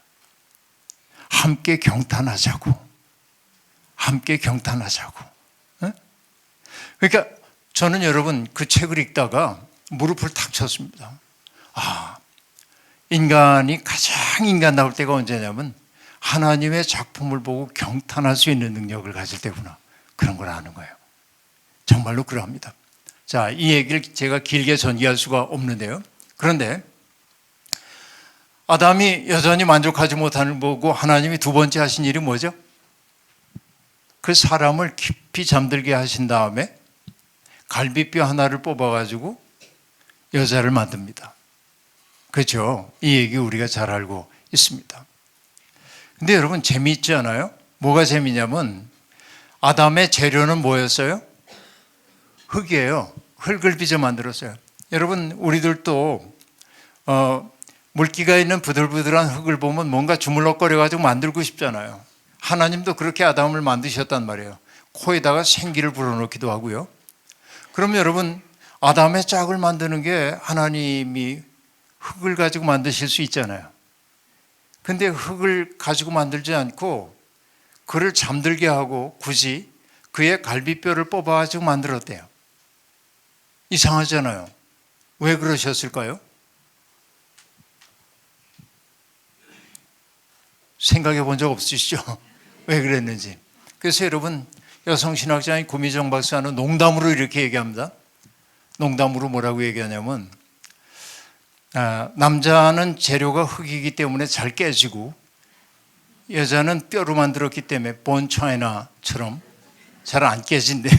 S1: 함께 경탄하자고. 함께 경탄하자고. 그러니까 저는 여러분 그 책을 읽다가 무릎을 탁 쳤습니다. 인간이 가장 인간다울 때가 언제냐면 하나님의 작품을 보고 경탄할 수 있는 능력을 가질 때구나. 그런 걸 아는 거예요. 정말로 그러합니다. 자, 이 얘기를 제가 길게 전개할 수가 없는데요. 그런데 아담이 여전히 만족하지 못하는 걸 보고 하나님이 두 번째 하신 일이 뭐죠? 그 사람을 깊이 잠들게 하신 다음에 갈비뼈 하나를 뽑아가지고 여자를 만듭니다. 그렇죠? 이 얘기 우리가 잘 알고 있습니다. 근데 여러분 재미있지 않아요? 뭐가 재미냐면 아담의 재료는 뭐였어요? 흙이에요. 흙을 빚어 만들었어요. 여러분 우리들도 물기가 있는 부들부들한 흙을 보면 뭔가 주물럭거려가지고 만들고 싶잖아요. 하나님도 그렇게 아담을 만드셨단 말이에요. 코에다가 생기를 불어넣기도 하고요. 그럼 여러분 아담의 짝을 만드는 게 하나님이 흙을 가지고 만드실 수 있잖아요. 근데 흙을 가지고 만들지 않고 그를 잠들게 하고 굳이 그의 갈비뼈를 뽑아가지고 만들었대요. 이상하잖아요. 왜 그러셨을까요? 생각해 본 적 없으시죠? 왜 그랬는지. 그래서 여러분 여성신학자인 구미정 박사는 농담으로 이렇게 얘기합니다. 농담으로 뭐라고 얘기하냐면 남자는 재료가 흙이기 때문에 잘 깨지고 여자는 뼈로 만들었기 때문에 본 차이나처럼 잘 안 깨진대.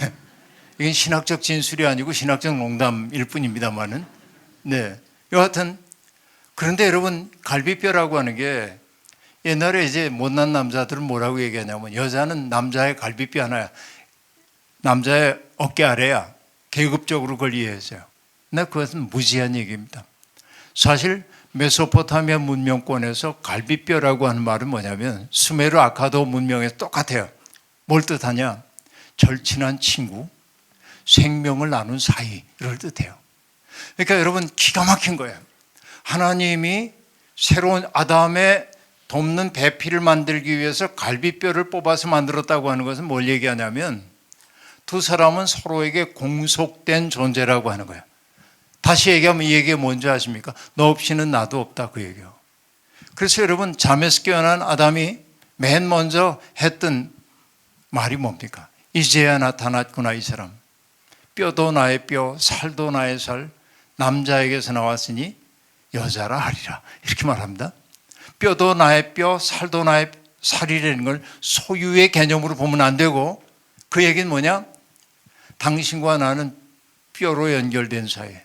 S1: 이건 신학적 진술이 아니고 신학적 농담일 뿐입니다만은. 네. 여하튼 그런데 여러분 갈비뼈라고 하는 게 옛날에 이제 못난 남자들은 뭐라고 얘기하냐면 여자는 남자의 갈비뼈 하나야. 남자의 어깨 아래야. 계급적으로 그걸 이해했어요. 근데 그것은 무지한 얘기입니다. 사실 메소포타미아 문명권에서 갈비뼈라고 하는 말은 뭐냐면 수메르 아카도 문명에서 똑같아요. 뭘 뜻하냐? 절친한 친구, 생명을 나눈 사이를 뜻해요. 그러니까 여러분 기가 막힌 거예요. 하나님이 새로운 아담의 돕는 배필을 만들기 위해서 갈비뼈를 뽑아서 만들었다고 하는 것은 뭘 얘기하냐면 두 사람은 서로에게 공속된 존재라고 하는 거예요. 다시 얘기하면 이 얘기가 뭔지 아십니까? 너 없이는 나도 없다 그 얘기예요. 그래서 여러분 잠에서 깨어난 아담이 맨 먼저 했던 말이 뭡니까? 이제야 나타났구나 이 사람. 뼈도 나의 뼈, 살도 나의 살, 남자에게서 나왔으니 여자라 하리라 이렇게 말합니다. 뼈도 나의 뼈, 살도 나의 살이라는 걸 소유의 개념으로 보면 안 되고 그 얘기는 뭐냐? 당신과 나는 뼈로 연결된 사이.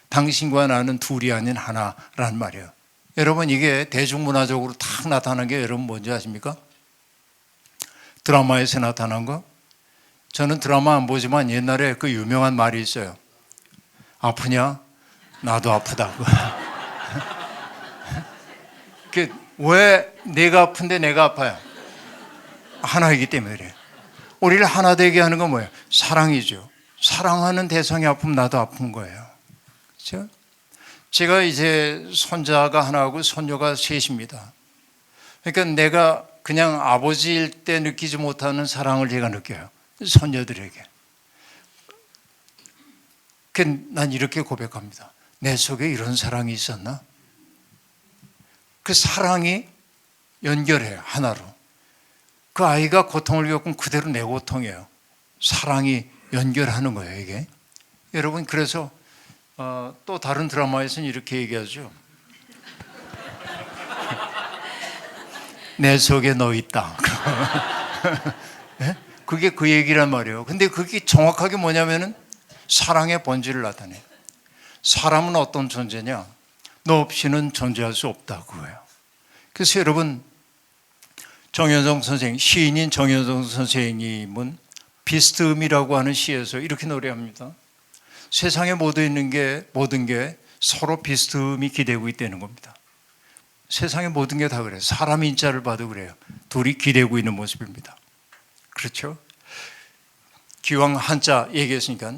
S1: 당신과 나는 둘이 아닌 하나란 말이에요. 여러분 이게 대중문화적으로 탁 나타난 게 여러분 뭔지 아십니까? 드라마에서 나타난 거? 저는 드라마 안 보지만 옛날에 그 유명한 말이 있어요. 아프냐? 나도 아프다고. 왜 내가 아픈데 내가 아파요? 하나이기 때문에 그래요. 우리를 하나 되게 하는 건 뭐예요? 사랑이죠. 사랑하는 대상이 아프면 나도 아픈 거예요. 그렇죠? 제가 이제 손자가 하나하고 손녀가 셋입니다. 그러니까 내가 그냥 아버지일 때 느끼지 못하는 사랑을 제가 느껴요. 손녀들에게. 난 이렇게 고백합니다. 내 속에 이런 사랑이 있었나? 그 사랑이 연결해요. 하나로. 그 아이가 고통을 겪으면 그대로 내 고통이에요. 사랑이 연결하는 거예요. 이게. 여러분 그래서 또 다른 드라마에서는 이렇게 얘기하죠. 내 속에 너 있다. 그게 그 얘기란 말이에요. 근데 그게 정확하게 뭐냐면은 사랑의 본질을 나타내요. 사람은 어떤 존재냐? 너 없이는 존재할 수 없다고요. 그래서 여러분, 정현성 선생, 시인인 정현성 선생님은 비스듬이라고 하는 시에서 이렇게 노래합니다. 세상에 모든 게 서로 비스듬히 기대고 있다는 겁니다. 세상의 모든 게 다 그래요. 사람 인자를 봐도 그래요. 둘이 기대고 있는 모습입니다. 그렇죠? 기왕 한자 얘기했으니까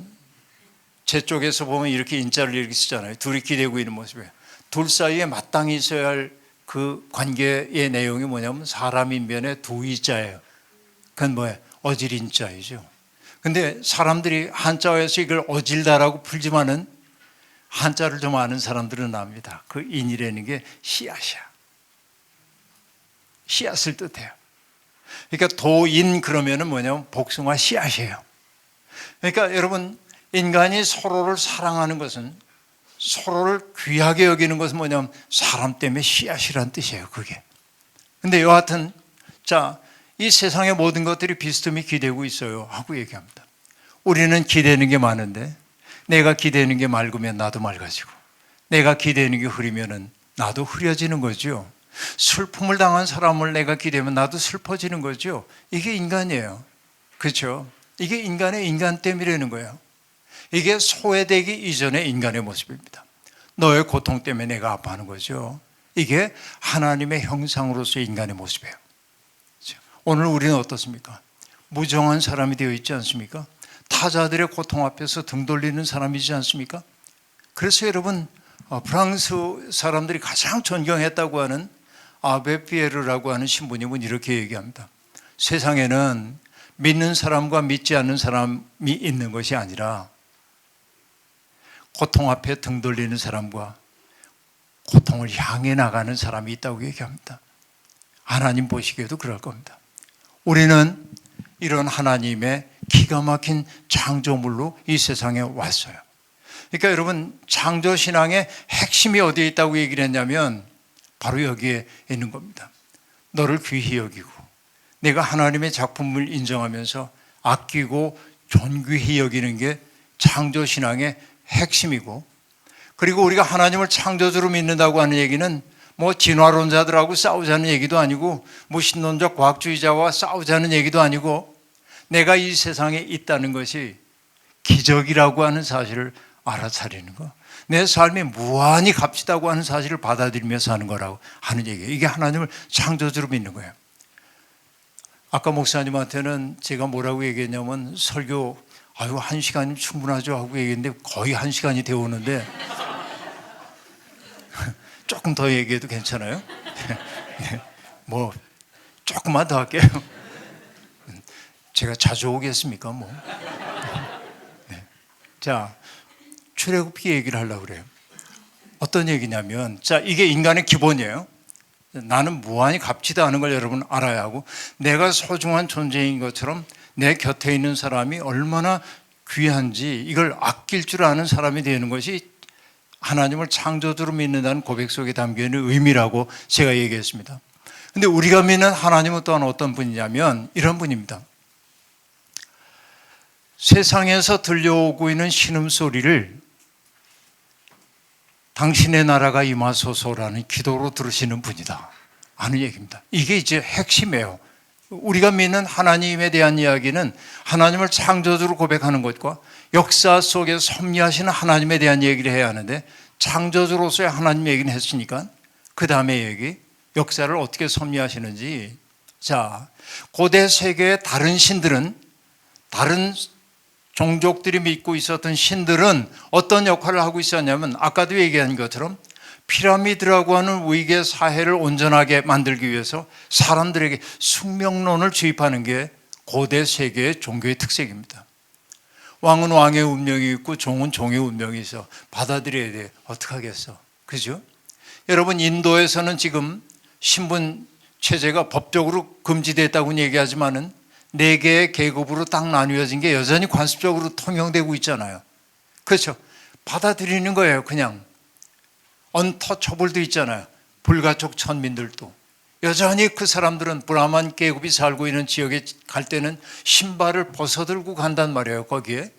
S1: 제 쪽에서 보면 이렇게 인자를 이렇게 쓰잖아요. 둘이 기대고 있는 모습이에요. 둘 사이에 마땅히 있어야 할 그 관계의 내용이 뭐냐면 사람 인변의 두 이자예요. 그건 뭐예요? 어질인자이죠. 근데 사람들이 한자어에서 이걸 어질다라고 풀지만은 한자를 좀 아는 사람들은 압니다. 그 인이라는 게 씨앗이야. 씨앗을 뜻해요. 그러니까 도인 그러면은 뭐냐면 복숭아 씨앗이에요. 그러니까 여러분, 인간이 서로를 사랑하는 것은, 서로를 귀하게 여기는 것은 뭐냐면 사람 때문에 씨앗이란 뜻이에요. 그게. 근데 여하튼 자, 이 세상의 모든 것들이 비스듬히 기대고 있어요 하고 얘기합니다. 우리는 기대는 게 많은데 내가 기대는 게 맑으면 나도 맑아지고 내가 기대는 게 흐리면은 나도 흐려지는 거죠. 슬픔을 당한 사람을 내가 기대면 나도 슬퍼지는 거죠. 이게 인간이에요. 그렇죠? 이게 인간의 인간됨이라는 거예요. 이게 소외되기 이전의 인간의 모습입니다. 너의 고통 때문에 내가 아파하는 거죠. 이게 하나님의 형상으로서의 인간의 모습이에요. 오늘 우리는 어떻습니까? 무정한 사람이 되어 있지 않습니까? 타자들의 고통 앞에서 등 돌리는 사람이지 않습니까? 그래서 여러분, 프랑스 사람들이 가장 존경했다고 하는 아베 피에르라고 하는 신부님은 이렇게 얘기합니다. 세상에는 믿는 사람과 믿지 않는 사람이 있는 것이 아니라 고통 앞에 등 돌리는 사람과 고통을 향해 나가는 사람이 있다고 얘기합니다. 하나님 보시기에도 그럴 겁니다. 우리는 이런 하나님의 기가 막힌 창조물로 이 세상에 왔어요. 그러니까 여러분, 창조신앙의 핵심이 어디에 있다고 얘기를 했냐면 바로 여기에 있는 겁니다. 너를 귀히 여기고 내가 하나님의 작품을 인정하면서 아끼고 존귀히 여기는 게 창조신앙의 핵심이고, 그리고 우리가 하나님을 창조주로 믿는다고 하는 얘기는 뭐 진화론자들하고 싸우자는 얘기도 아니고 무신론적 과학주의자와 싸우자는 얘기도 아니고 내가 이 세상에 있다는 것이 기적이라고 하는 사실을 알아차리는 거, 내 삶이 무한히 값지다고 하는 사실을 받아들이면서 하는 거라고 하는 얘기예요. 이게 하나님을 창조주로 믿는 거예요. 아까 목사님한테는 제가 뭐라고 얘기했냐면 설교 1시간이면 충분하죠 하고 얘기했는데 거의 1시간이 되어 오는데 조금 더 얘기해도 괜찮아요? 뭐 조금만 더 할게요. 제가 자주 오겠습니까? 뭐. 네. 자, 출애굽기 얘기를 하려고 그래요. 어떤 얘기냐면, 자, 이게 인간의 기본이에요. 나는 무한히 값지다 하는 걸 여러분 알아야 하고, 내가 소중한 존재인 것처럼 내 곁에 있는 사람이 얼마나 귀한지 이걸 아낄 줄 아는 사람이 되는 것이 하나님을 창조주로 믿는다는 고백 속에 담겨있는 의미라고 제가 얘기했습니다. 그런데 우리가 믿는 하나님은 또한 어떤 분이냐면 이런 분입니다. 세상에서 들려오고 있는 신음소리를 당신의 나라가 임하소서라는 기도로 들으시는 분이다 하는 얘기입니다. 이게 이제 핵심이에요. 우리가 믿는 하나님에 대한 이야기는 하나님을 창조주로 고백하는 것과 역사 속에 섭리하시는 하나님에 대한 얘기를 해야 하는데, 창조주로서의 하나님 얘기는 했으니까 그 다음에 얘기, 역사를 어떻게 섭리하시는지. 자, 고대 세계의 다른 신들은, 다른 종족들이 믿고 있었던 신들은 어떤 역할을 하고 있었냐면 아까도 얘기한 것처럼 피라미드라고 하는 위계 사회를 온전하게 만들기 위해서 사람들에게 숙명론을 주입하는 게 고대 세계의 종교의 특색입니다. 왕은 왕의 운명이 있고 종은 종의 운명이 있어. 받아들여야 돼. 어떡하겠어. 그죠? 여러분, 인도에서는 지금 신분 체제가 법적으로 금지됐다고 얘기하지만은 4개의 계급으로 딱 나뉘어진 게 여전히 관습적으로 통용되고 있잖아요. 그렇죠? 받아들이는 거예요. 그냥 언터처블도 있잖아요. 불가촉 천민들도 여전히 그 사람들은 브라만 계급이 살고 있는 지역에 갈 때는 신발을 벗어들고 간단 말이에요. 거기에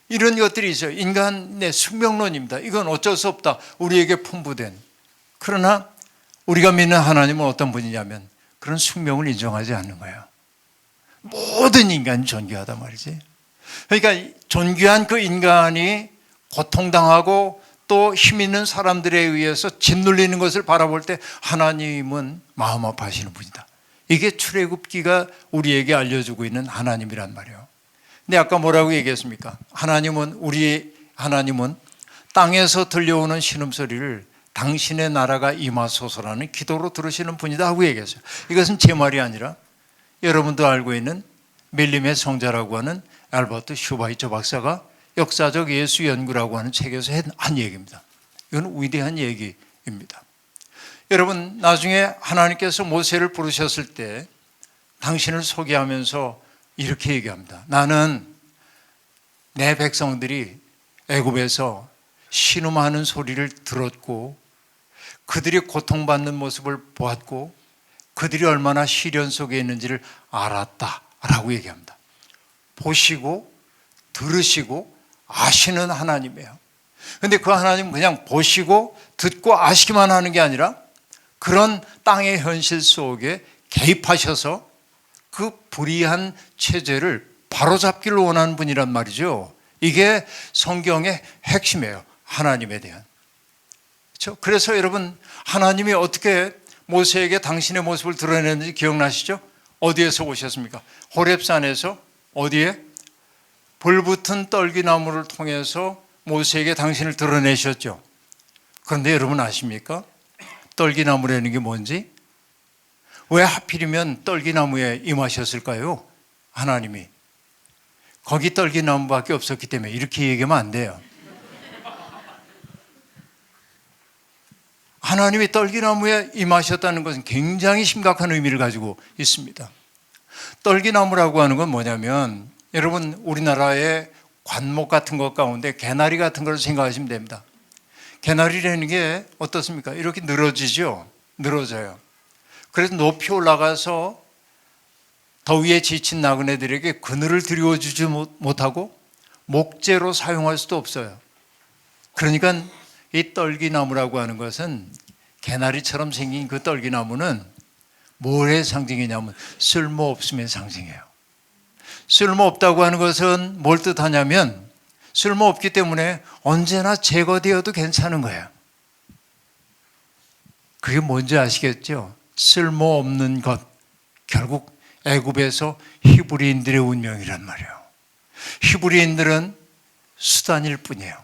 S1: 이런 것들이 있어요. 인간의 숙명론입니다. 이건 어쩔 수 없다. 우리에게 풍부된. 그러나 우리가 믿는 하나님은 어떤 분이냐면 그런 숙명을 인정하지 않는 거예요. 모든 인간이 존귀하단 말이지. 그러니까 존귀한 그 인간이 고통당하고 또 힘 있는 사람들에 의해서 짓눌리는 것을 바라볼 때 하나님은 마음 아파하시는 분이다. 이게 출애굽기가 우리에게 알려주고 있는 하나님이란 말이에요. 근데 아까 뭐라고 얘기했습니까? 하나님은 땅에서 들려오는 신음소리를 당신의 나라가 임하소서라는 기도로 들으시는 분이다 하고 얘기했어요. 이것은 제 말이 아니라 여러분도 알고 있는 밀림의 성자라고 하는 알버트 슈바이처 박사가 역사적 예수 연구라고 하는 책에서 한 얘기입니다. 이건 위대한 얘기입니다. 여러분, 나중에 하나님께서 모세를 부르셨을 때 당신을 소개하면서 이렇게 얘기합니다. 나는 내 백성들이 애굽에서 신음하는 소리를 들었고 그들이 고통받는 모습을 보았고 그들이 얼마나 시련 속에 있는지를 알았다라고 얘기합니다. 보시고 들으시고 아시는 하나님이에요. 그런데 그 하나님은 그냥 보시고 듣고 아시기만 하는 게 아니라 그런 땅의 현실 속에 개입하셔서 그 불의한 체제를 바로잡기를 원하는 분이란 말이죠. 이게 성경의 핵심이에요. 하나님에 대한. 그렇죠? 그래서 여러분, 하나님이 어떻게 모세에게 당신의 모습을 드러냈는지 기억나시죠? 어디에서 오셨습니까? 호렙산에서 어디에? 불붙은 떨기나무를 통해서 모세에게 당신을 드러내셨죠. 그런데 여러분 아십니까? 떨기나무라는 게 뭔지? 왜 하필이면 떨기나무에 임하셨을까요? 하나님이. 거기 떨기나무밖에 없었기 때문에 이렇게 얘기하면 안 돼요. 하나님이 떨기나무에 임하셨다는 것은 굉장히 심각한 의미를 가지고 있습니다. 떨기나무라고 하는 건 뭐냐면 여러분 우리나라의 관목 같은 것 가운데 개나리 같은 걸 생각하시면 됩니다. 개나리라는 게 어떻습니까? 이렇게 늘어지죠. 늘어져요. 그래서 높이 올라가서 더위에 지친 나그네들에게 그늘을 드리워주지 못하고 목재로 사용할 수도 없어요. 그러니까 이 떨기나무라고 하는 것은 개나리처럼 생긴 그 떨기나무는 뭐의 상징이냐면 쓸모없음의 상징이에요. 쓸모없다고 하는 것은 뭘 뜻하냐면 쓸모없기 때문에 언제나 제거되어도 괜찮은 거예요. 그게 뭔지 아시겠죠? 쓸모없는 것, 결국 애굽에서 히브리인들의 운명이란 말이에요. 히브리인들은 수단일 뿐이에요.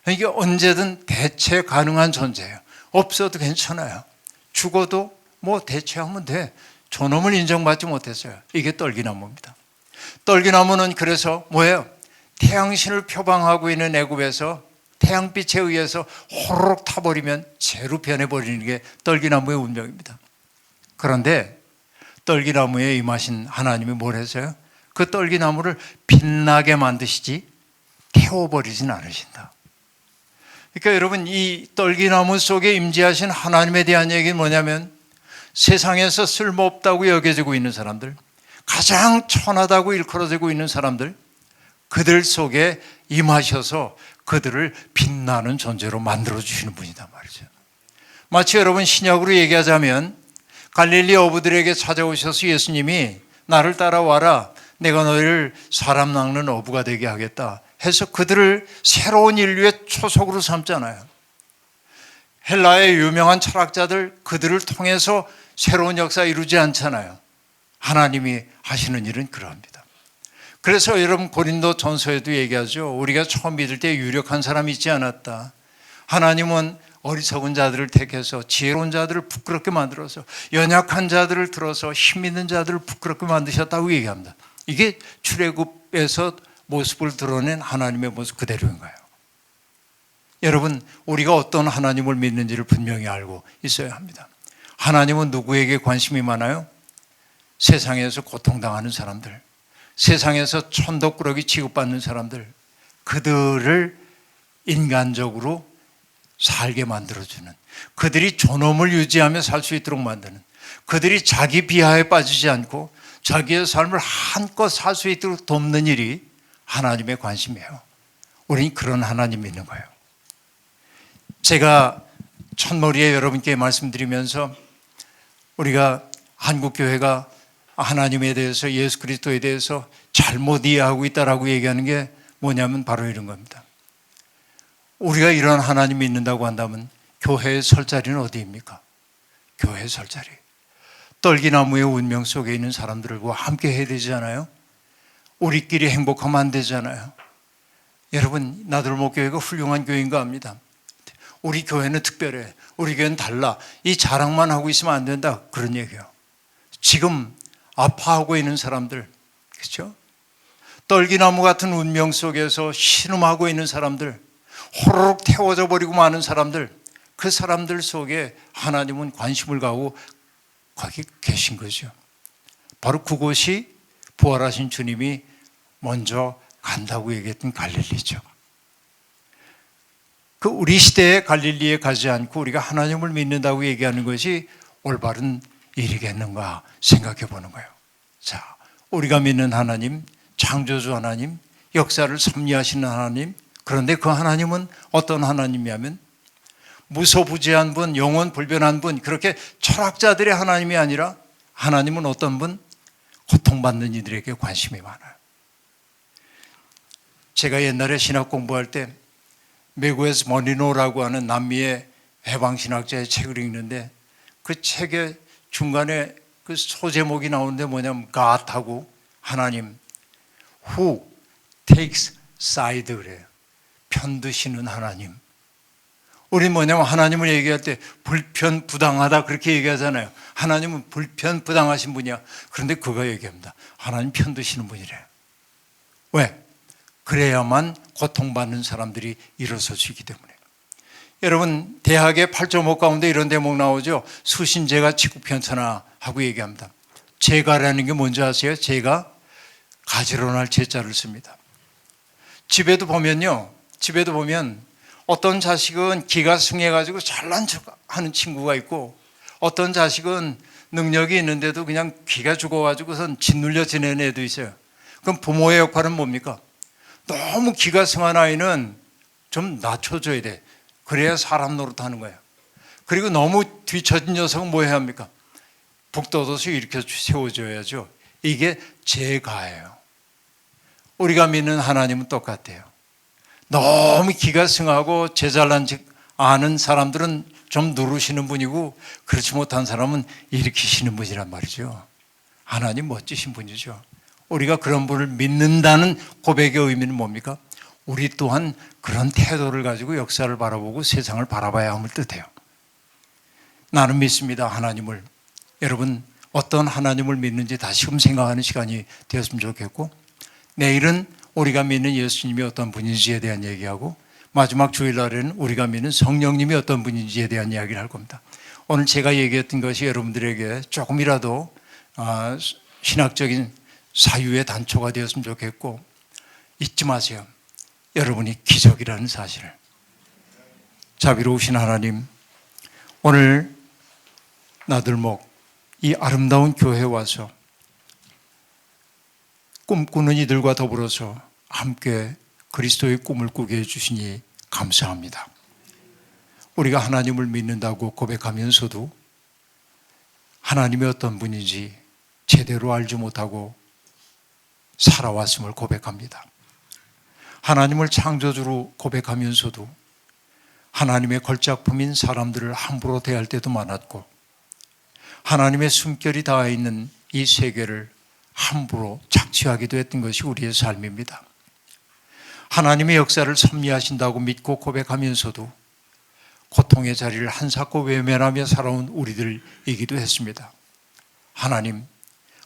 S1: 이게 언제든 대체 가능한 존재예요. 없어도 괜찮아요. 죽어도 뭐 대체하면 돼. 존엄을 인정받지 못했어요. 이게 떨기나무입니다. 떨기나무는 그래서 뭐예요? 태양신을 표방하고 있는 애굽에서 태양빛에 의해서 호로록 타버리면 재로 변해버리는 게 떨기나무의 운명입니다. 그런데 떨기나무에 임하신 하나님이 뭘 했어요? 그 떨기나무를 빛나게 만드시지 태워버리진 않으신다. 그러니까 여러분 이 떨기나무 속에 임재하신 하나님에 대한 얘기는 뭐냐면 세상에서 쓸모없다고 여겨지고 있는 사람들, 가장 천하다고 일컬어지고 있는 사람들, 그들 속에 임하셔서 그들을 빛나는 존재로 만들어주시는 분이단 말이죠. 마치 여러분 신약으로 얘기하자면 갈릴리 어부들에게 찾아오셔서 예수님이 나를 따라와라, 내가 너희를 사람 낚는 어부가 되게 하겠다 해서 그들을 새로운 인류의 초석으로 삼잖아요. 헬라의 유명한 철학자들 그들을 통해서 새로운 역사 이루지 않잖아요. 하나님이 하시는 일은 그러합니다. 그래서 여러분 고린도 전서에도 얘기하죠. 우리가 처음 믿을 때 유력한 사람이 있지 않았다. 하나님은 어리석은 자들을 택해서 지혜로운 자들을 부끄럽게 만들어서 연약한 자들을 들어서 힘 있는 자들을 부끄럽게 만드셨다고 얘기합니다. 이게 출애굽에서 모습을 드러낸 하나님의 모습 그대로인 거예요. 여러분 우리가 어떤 하나님을 믿는지를 분명히 알고 있어야 합니다. 하나님은 누구에게 관심이 많아요? 세상에서 고통당하는 사람들, 세상에서 천덕꾸러기 취급받는 사람들, 그들을 인간적으로 살게 만들어주는, 그들이 존엄을 유지하며 살 수 있도록 만드는, 그들이 자기 비하에 빠지지 않고 자기의 삶을 한껏 살 수 있도록 돕는 일이 하나님의 관심이에요. 우리는 그런 하나님 믿는 거예요. 제가 첫머리에 여러분께 말씀드리면서 우리가 한국교회가 하나님에 대해서, 예수 그리스도에 대해서 잘못 이해하고 있다라고 얘기하는 게 뭐냐면 바로 이런 겁니다. 우리가 이런 하나님 믿는다고 한다면 교회에 설 자리는 어디입니까? 교회에 설 자리. 떨기나무의 운명 속에 있는 사람들과 함께 해야 되잖아요. 우리끼리 행복하면 안 되잖아요. 여러분, 나들목교회가 훌륭한 교회인가 합니다. 우리 교회는 특별해, 우리 교회는 달라, 이 자랑만 하고 있으면 안 된다, 그런 얘기예요. 지금 아파하고 있는 사람들, 그렇죠? 떨기나무 같은 운명 속에서 신음하고 있는 사람들, 호로록 태워져 버리고 마는 사람들, 그 사람들 속에 하나님은 관심을 가고 거기 계신 거죠. 바로 그곳이 부활하신 주님이 먼저 간다고 얘기했던 갈릴리죠. 그 우리 시대의 갈릴리에 가지 않고 우리가 하나님을 믿는다고 얘기하는 것이 올바른 일이겠는가 생각해 보는 거예요. 자, 우리가 믿는 하나님, 창조주 하나님, 역사를 섭리하시는 하나님, 그런데 그 하나님은 어떤 하나님이냐면 무소부재한 분, 영원 불변한 분, 그렇게 철학자들의 하나님이 아니라 하나님은 어떤 분? 고통받는 이들에게 관심이 많아요. 제가 옛날에 신학 공부할 때 미국에서 머니노라고 하는 남미의 해방신학자의 책을 읽는데 그 책의 중간에 그 소제목이 나오는데 뭐냐면 God하고 하나님, Who takes side 그래요. 편드시는 하나님. 우리 뭐냐면 하나님을 얘기할 때 불편부당하다 그렇게 얘기하잖아요. 하나님은 불편부당하신 분이야. 그런데 그가 얘기합니다. 하나님 편드시는 분이래요. 왜? 그래야만 고통받는 사람들이 일어서시기 때문에. 여러분, 대학의 8.5 가운데 이런 대목 나오죠. 수신제가 지구편천하 하고 얘기합니다. 제가라는 게 뭔지 아세요? 제가 가지런할 제자를 씁니다. 집에도 보면 어떤 자식은 기가 승해가지고 잘난 척 하는 친구가 있고 어떤 자식은 능력이 있는데도 그냥 기가 죽어가지고선 짓눌려 지내는 애도 있어요. 그럼 부모의 역할은 뭡니까? 너무 기가 승한 아이는 좀 낮춰줘야 돼. 그래야 사람 노릇하는 거예요. 그리고 너무 뒤처진 녀석은 뭐 해야 합니까? 북돋워서 일으켜 세워줘야죠. 이게 제가예요. 우리가 믿는 하나님은 똑같아요. 너무 기가 승하고 제잘난 척 아는 사람들은 좀 누르시는 분이고 그렇지 못한 사람은 일으키시는 분이란 말이죠. 하나님 멋지신 분이죠. 우리가 그런 분을 믿는다는 고백의 의미는 뭡니까? 우리 또한 그런 태도를 가지고 역사를 바라보고 세상을 바라봐야 함을 뜻해요. 나는 믿습니다, 하나님을. 여러분, 어떤 하나님을 믿는지 다시금 생각하는 시간이 되었으면 좋겠고, 내일은 우리가 믿는 예수님이 어떤 분인지에 대한 얘기하고, 마지막 주일날에는 우리가 믿는 성령님이 어떤 분인지에 대한 이야기를 할 겁니다. 오늘 제가 얘기했던 것이 여러분들에게 조금이라도 신학적인 사유의 단초가 되었으면 좋겠고, 잊지 마세요. 여러분이 기적이라는 사실을. 자비로우신 하나님, 오늘 나들목 이 아름다운 교회에 와서 꿈꾸는 이들과 더불어서 함께 그리스도의 꿈을 꾸게 해주시니 감사합니다. 우리가 하나님을 믿는다고 고백하면서도 하나님이 어떤 분인지 제대로 알지 못하고 살아왔음을 고백합니다. 하나님을 창조주로 고백하면서도 하나님의 걸작품인 사람들을 함부로 대할 때도 많았고 하나님의 숨결이 닿아 있는 이 세계를 함부로 착취하기도 했던 것이 우리의 삶입니다. 하나님의 역사를 섭리하신다고 믿고 고백하면서도 고통의 자리를 한사코 외면하며 살아온 우리들이기도 했습니다. 하나님,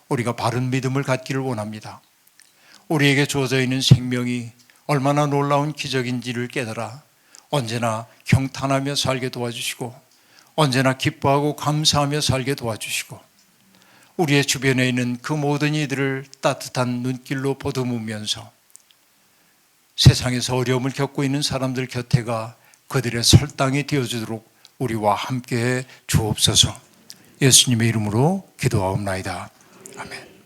S1: 우리가 바른 믿음을 갖기를 원합니다. 우리에게 주어져 있는 생명이 얼마나 놀라운 기적인지를 깨달아 언제나 경탄하며 살게 도와주시고 언제나 기뻐하고 감사하며 살게 도와주시고 우리의 주변에 있는 그 모든 이들을 따뜻한 눈길로 보듬으면서 세상에서 어려움을 겪고 있는 사람들 곁에가 그들의 설당이 되어주도록 우리와 함께해 주옵소서. 예수님의 이름으로 기도하옵나이다. 아멘.